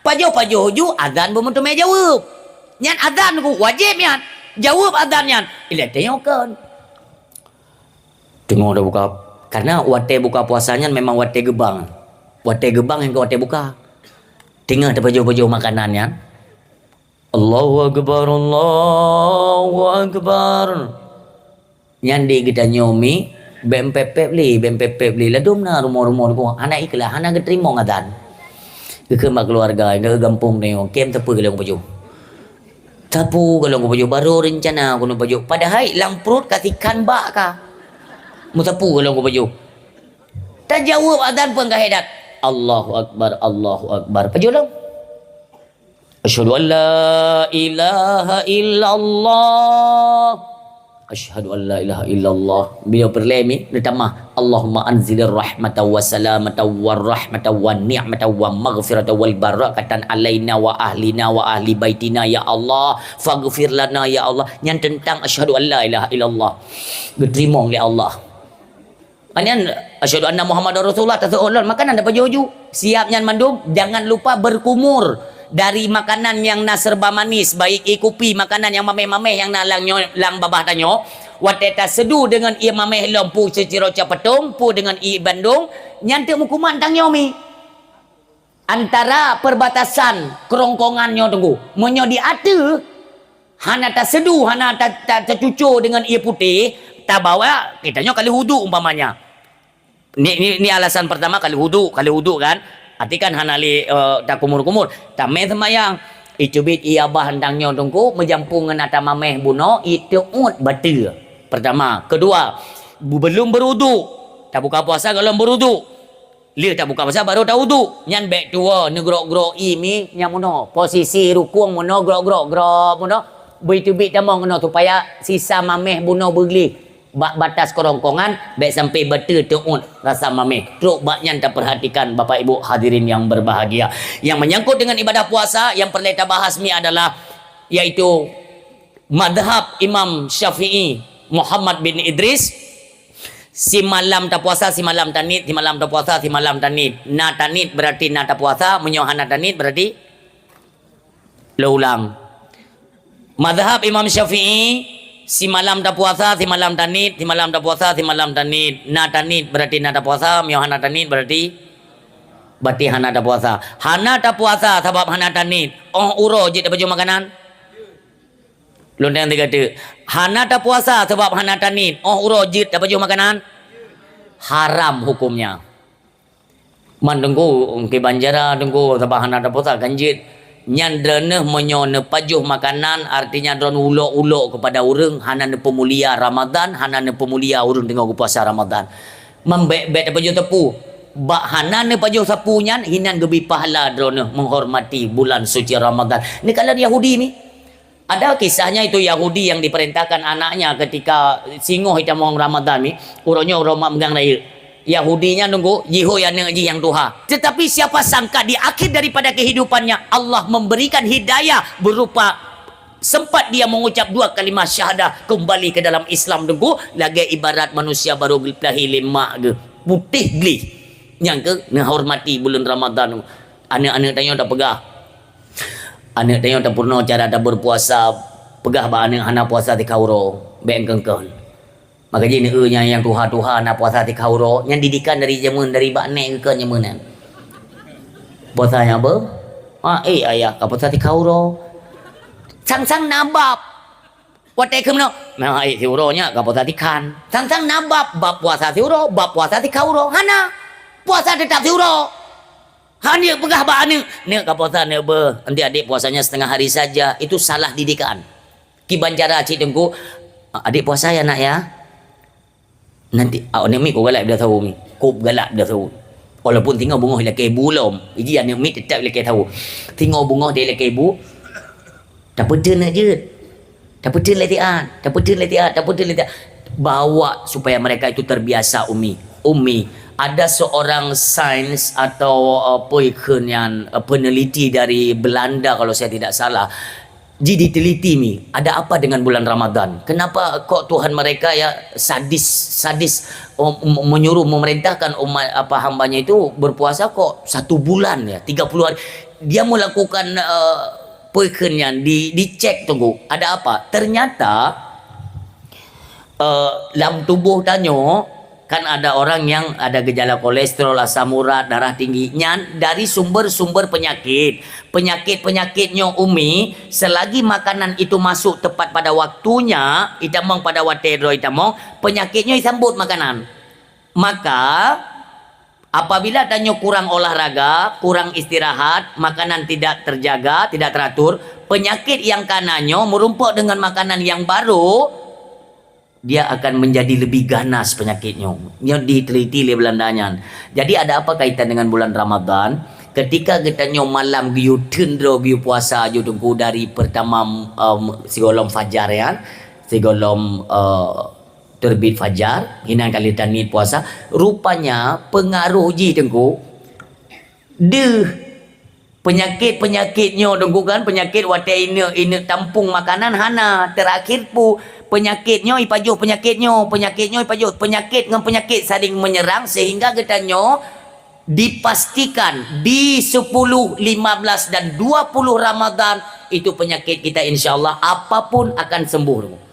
pajuh ju azan bermutumai jawab nyan azan ku wajib nyan jawab azan nyan ila tengokkan tengok dah buka karena wate buka puasanya memang wate gebang yang kau wate buka tengok ada pajuh makanannya Allahu Akbar nyandi kita nyomi BMPP beli ladum na rumah-rumah ko anak ikhlas anak keterima ngadan ke keluarga ke kampung ni kem tepu kalau baju tapu kalau baju baru rencana kono baju padahal lang perut kasihkan bak ka mu tapu kalau baju tak jawab adan pun ka hedat Allahu Akbar baju lang Asyhadu an la ilaha illallah. Asyhadu an la ilaha illallah. Beliau berlemi dia tamah Allahumma anzilir rahmatan wa salamatan wa rahmatan wa ni'matan wa maghfiratan wal barakatan alaina wa ahli baitina ya Allah, faghfir lana ya Allah. Yang tentang asyhadu an la ilaha illallah diterima oleh Allah. Anian asyhadu anna Muhammadar Rasulullah tasaulul makanan dapat joju. Siap nyan mandum, jangan lupa berkumur dari makanan yang serba manis, baik kopi, makanan yang mameh-mameh yang lang babah tanyo. Wateta sedu dengan ia mameh lompu seciro capetung, pu dengan i Bandung, nyante mukuman tang nyomi. Antara perbatasan kerongkongannya tunggu. Monyo di ate hana ta sedu, hana ta cucu dengan ia putih, ta bawa kitanya kali wudu umpamanya. Ni alasan pertama kali wudu kan. Artikan hanali tak kumur-kumur. Tameh semayang. Icubit ia bahandangnya tunggu menjampung dengan ata mameh buno itu batil. Pertama, kedua, belum berudu. Tak buka puasa kalau berudu. Dia tak buka puasa baru tak wudu. Nyan bek tua negrok-grok imi nya muno. Posisi rukung muno grok-grok muno. Beitubit tamong muno supaya sisa mameh buno berli. Batas kerongkongan baik sampai betul tuun rasa mameh. Truk baknya tak perhatikan Bapak Ibu hadirin yang berbahagia. Yang menyangkut dengan ibadah puasa yang perlu kita bahas ni adalah yaitu madhab Imam Syafi'i Muhammad bin Idris. Si malam tak puasa, si malam tanit, si malam tak puasa, si malam tanit. Na tanit berarti na tak puasa, menyohana tanit berarti lo ulang. Madhab Imam Syafi'i si malam tak puasa, si malam tanit, si malam tak puasa, si malam tanit. Na tanit berarti na tak puasa, menyohana tanit berarti hana tak puasa. Hana tak puasa sebab hana tanit. Oh uro je tak baju makanan. Lontang tiga tu. Hana tak puasa sebab hana tanit. Oh uro je tak baju makanan. Haram hukumnya. Man tunggu ke banjara tunggu sebab hana tak puasa ganjit. Nyan dreneh menyone pajuh makanan artinya dron ulok-ulok kepada orang hana ne pemulia Ramadan, hana ne pemulia orang tengok puasa Ramadan. Membek-bek pajuh tepu. Bak hana ne pajuh sapu nyan hinan gebi pahala droneh menghormati bulan suci Ramadan. Ni kalau Yahudi ni ada kisahnya itu Yahudi yang diperintahkan anaknya ketika singoh hitam Ramadan ni, urangnya orang megang raya. Yahudinya nunggu jiho yang Tuhan. Tetapi siapa sangka di akhir daripada kehidupannya Allah memberikan hidayah berupa sempat dia mengucap dua kalimat syahadah kembali ke dalam Islam nunggu lagi ibarat manusia baru lahir lima ke putih geli yang ke menghormati bulan Ramadan. Anak-anak tanya dah pegah. Anak tanya dah purna cara dah berpuasa pegah ba anak hana puasa di kauro bengkengkeun. Maka jadi nya yang Tuhan nak puasa di kauro yang didikan dari zaman dari baknek ke nyamanan. Puasanya apa? Ayah ka puasa di kauro. Sang-sang nabab. Watai kemno. Nah siuro nya ka puasa di kan. Sang-sang nabab bab puasa siuro, bab puasa di kauro. Hana puasa tetap siuro. Hanya pegah ba ane. Ne ka puasa ne be. Nanti adik puasanya setengah hari saja. Itu salah didikan. Ki Banjara cik dengku. Adik puasa ya nak ya. Nanti ni mi ko galak dia tahu mi. Ko galak dia tahu. Walaupun tinggal bunga laki ibu belum. Iji anak mi tetap laki tahu. Tinggal bunga dia laki ibu. Tak pedun aja. Tak pedun latihan. Tak pedun latihan. Tak pedun latihan. Bawa supaya mereka itu terbiasa Umi. Ada seorang sains atau yang peneliti dari Belanda kalau saya tidak salah. Jadi teliti mi, ada apa dengan bulan Ramadan? Kenapa kok Tuhan mereka ya sadis menyuruh memerintahkan umat hambanya itu berpuasa kok 1 bulan ya 30 hari. Dia melakukan yang dicek tunggu ada apa? Ternyata dalam tubuh tanyo kan ada orang yang ada gejala kolesterol, asam urat, darah tinggi dari sumber-sumber penyakitnya Umi selagi makanan itu masuk tepat pada waktunya itamong pada watedro itamong penyakitnya disambut makanan maka apabila tanyo kurang olahraga kurang istirahat makanan tidak terjaga tidak teratur penyakit yang kananyo merumpuk dengan makanan yang baru dia akan menjadi lebih ganas penyakitnya. Yang diteliti oleh Belandanya. Jadi ada apa kaitan dengan bulan Ramadan? ketika katanya malam giu tendro giu puasa ju tunggu dari pertama sigolom fajar ya, sigolom terbit fajar hinan kali tanit puasa, rupanya pengaruh ji tengku penyakitnya tengku kan, penyakit wate ini tampung makanan hana terakhir pu penyakitnya ipajuh penyakit ipajuh penyakit dengan penyakit saling menyerang sehingga katanya dipastikan di 10, 15 dan 20 Ramadan itu penyakit kita insyaallah apapun akan sembuh.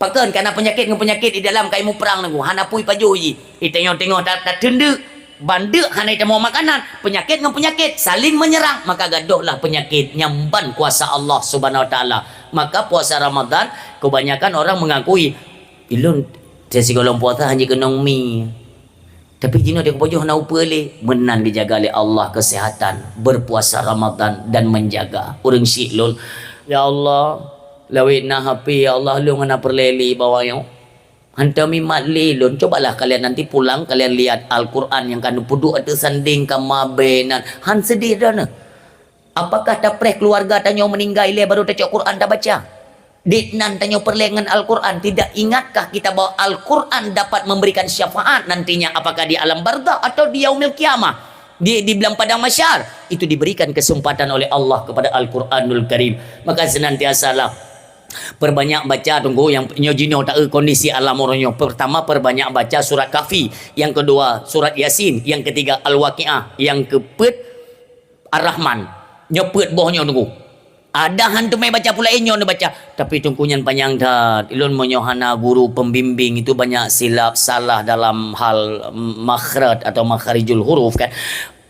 Pakan karena penyakit dengan penyakit di dalam kaimu perang nunggu hana pui pajuh ji tengok tak tenda bandek hana temu makanan penyakit dengan penyakit saling menyerang maka gaduhlah penyakit nyamban kuasa Allah Subhanahu wa taala. Maka puasa Ramadan kebanyakan orang mengakui ilun sesi golong puasa hanya kenong mi. Tapi jino dia kepojoh na upale menan dijaga oleh Allah kesehatan berpuasa Ramadan dan menjaga urang syik lol. Ya Allah, lawit na hapi ya Allah lu ngana perleli bawanya. Hantami matli lon. Cobalah kalian nanti pulang kalian lihat Al-Quran yang kan pudu ada sanding kamabenan. Han sedih dah. Apakah dapreh keluarga tanyo meninggal ile baru tajuk Quran dah baca? Ditnan tanyo perlengan Al-Quran. Tidak ingatkah kita bahwa Al-Quran dapat memberikan syafaat nantinya apakah di alam barzakh atau di yaumil kiamah, di bilang padang mahsyar itu diberikan kesempatan oleh Allah kepada Al-Quranul Karim. Maka senantiasalah perbanyak baca tunggu yang nyojino tak kondisi alam orangnya. Pertama perbanyak baca surat Kahfi, yang kedua surat Yasin, yang ketiga Al-Waqiah, yang keempat Ar-Rahman. Nyepet bohnya tunggu. Ada hantu mai baca pula inyo baca, tapi tungkunyan panjang dah. Ilun menyohana guru pembimbing itu banyak silap salah dalam hal makhraj atau makharijul huruf kan.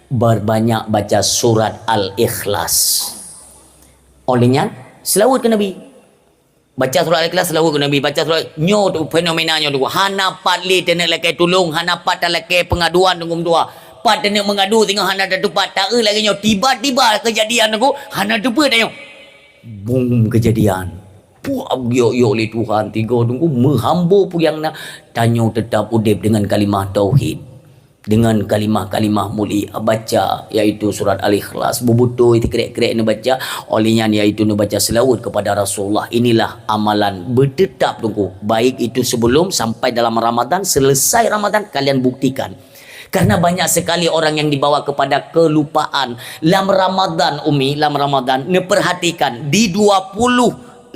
Berbanyak baca surat Al-Ikhlas. Olehnya selawat ke Nabi. Baca surat Al-Ikhlas selawat ke Nabi. Baca surat nyo tu fenomenanya tu. Hana patli tenek lekai tulung, hana pat lekai pengaduan tunggu dua. Pat tenek mengadu tengok hana dah tupat tak lagi nyo tiba-tiba kejadian tu hana tupat tengok. Boom kejadian. Puak yo oleh Tuhan tiga tunggu menghambo pu yang nak tanyo tetap udip dengan kalimah tauhid. Dengan kalimah-kalimah mulia baca iaitu surat Al-Ikhlas bubutu itu kerek-kerek ni baca olehnya iaitu ni baca selawat kepada Rasulullah. Inilah amalan bertetap tunggu baik itu sebelum sampai dalam Ramadan, selesai Ramadan kalian buktikan. Karena banyak sekali orang yang dibawa kepada kelupaan. Lam Ramadan lam Ramadan neperhatikan di 25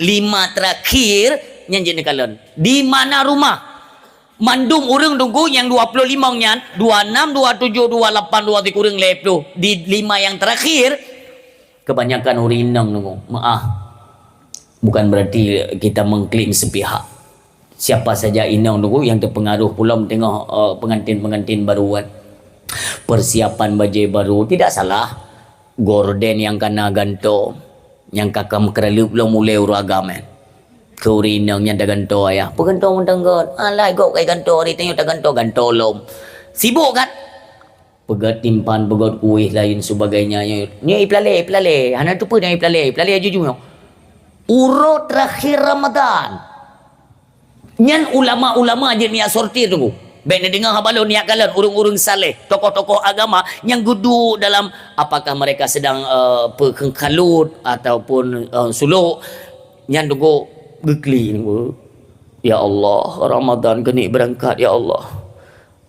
terakhir nyanyi kalian. Di mana rumah? Mandum urang tunggu yang 25 nyan, 26, 27, 28, 23 urang lep tu. Di 5 yang terakhir kebanyakan urinang tunggu. Maaf. Bukan berarti kita mengklaim sepihak. Siapa saja inang tunggu yang terpengaruh pula tengok pengantin-pengantin baru kan. Persiapan baju baru tidak salah. Gorden yang kena ganto, yang kakak mengkeralup belum mulai uragam kan. Keurinang yang dah ganto ayah. Peganto mentanggot. Alah gok kai ganto hari tengok tak ganto lom. Sibuk kan? Pegat timpan, pegat kuih lain sebagainya. Ni iplale. Hana tu pun yang iplale jujur. Urut terakhir Ramadan. Nyan ulama-ulama je niat sortir tu. Baik ni dengar habalon niat kalian urung-urung saleh, tokoh-tokoh agama yang duduk dalam apakah mereka sedang pengkalut ataupun suluk nyan tunggu gekli tunggu. Ya Allah, Ramadan kena berangkat ya Allah.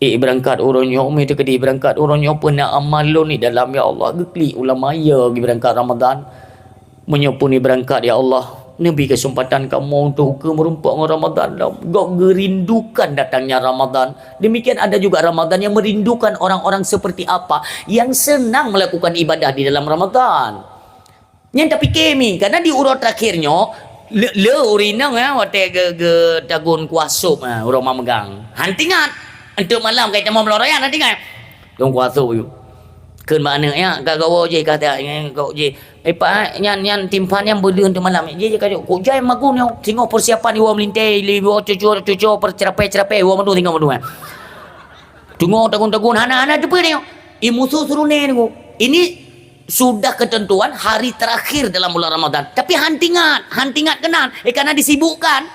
Berangkat orangnya umi tu kedi berangkat orangnya pun nak amalon ni dalam ya Allah. Gekli ulama ya pergi berangkat Ramadan. Menyopuni berangkat ya Allah. Nabi kesempatan kamu untuk merumpak dengan Ramadan. Gak gerindukan datangnya Ramadan. Demikian ada juga Ramadan yang merindukan orang-orang seperti apa yang senang melakukan ibadah di dalam Ramadan. Yang tak fikir ni, karena di urut terakhirnya le urinang wate ge tagun kuasup orang megang. Hantingat untuk malam kaitan mau melorayan hantingat. Dong kuasup you. Keun mana ya gawo je kata kau je pak nyan timpan yang boleh untuk malam je kau kau jai magun yang tengok persiapan iwa melintai liwo cucu cerapai iwa mendu tengok mendu tengok tagun hana depa tengok musuh suruh tengok ini sudah ketentuan hari terakhir dalam bulan Ramadan tapi hantingat kenan karena disibukkan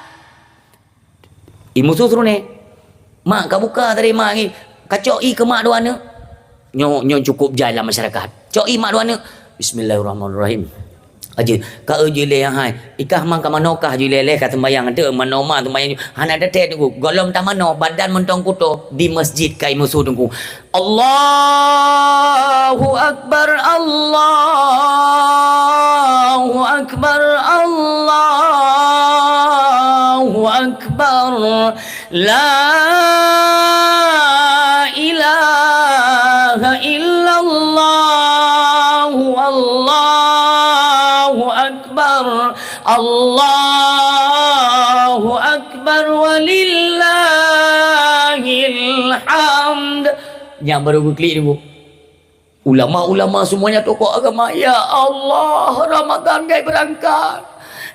musuh suruh mak kau buka tadi mak ni kacau ke mak doana nyo cukup jalan masyarakat. Cok imak duana. Bismillahirrahmanirrahim. Aje ka je le hai. Ikah mang ka manokah je le ka sembayang ada manoma sembayang. Han ada tet ku. Golom ta mano badan mentong kuto di masjid kai musuh tungku. Allahu akbar Allahu akbar Allahu akbar. La ilaha illallah Allahu akbar Allahu akbar walillahil hamd. Yang baru gue klik ni, ulama-ulama semuanya tokoh agama. Ya Allah, Ramadan gai berangkat.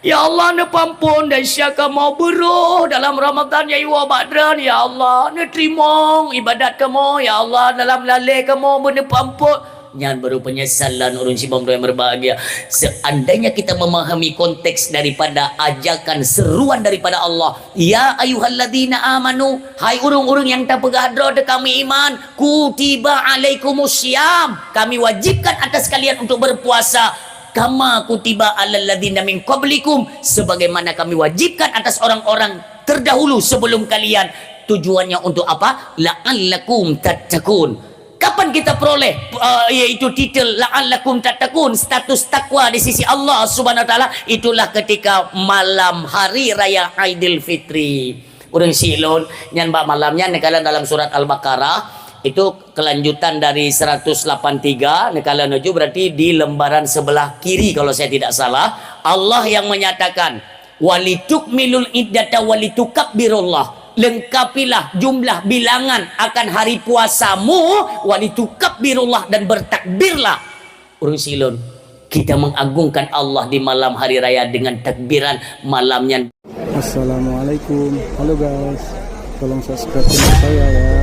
Ya Allah, ne pampun dan syaka mau beruh dalam Ramadan ya iwa badran. Ya Allah, ne terima ibadat kamu. Ya Allah, dalam lalai kamu ne pampun. Yang baru penyesalan urun si yang berbahagia. Seandainya kita memahami konteks daripada ajakan seruan daripada Allah, ya ayyuhalladzina amanu, hai urung-urung yang tak pegadro de kami iman, kutiba alaikumussyam, kami wajibkan atas kalian untuk berpuasa, kama kutiba alal ladzina min qablikum, sebagaimana kami wajibkan atas orang-orang terdahulu sebelum kalian. Tujuannya untuk apa? La'allakum tattaqun. Kapan kita peroleh yaitu titel la'allakum tattaqun, status takwa di sisi Allah Subhanahu wa taala? Itulah ketika malam hari raya Aidil Fitri. Urang silon nyan ba malamnya nekala dalam surat Al-Baqarah itu kelanjutan dari 183 nekala nuju berarti di lembaran sebelah kiri kalau saya tidak salah. Allah yang menyatakan walitukmilul iddata walitukabbirullah, lengkapilah jumlah bilangan akan hari puasamu, walitukabbirullah, dan bertakbirlah. Urang silon kita mengagungkan Allah di malam hari raya dengan takbiran malamnya. Assalamualaikum. Halo guys, tolong subscribe channel saya ya.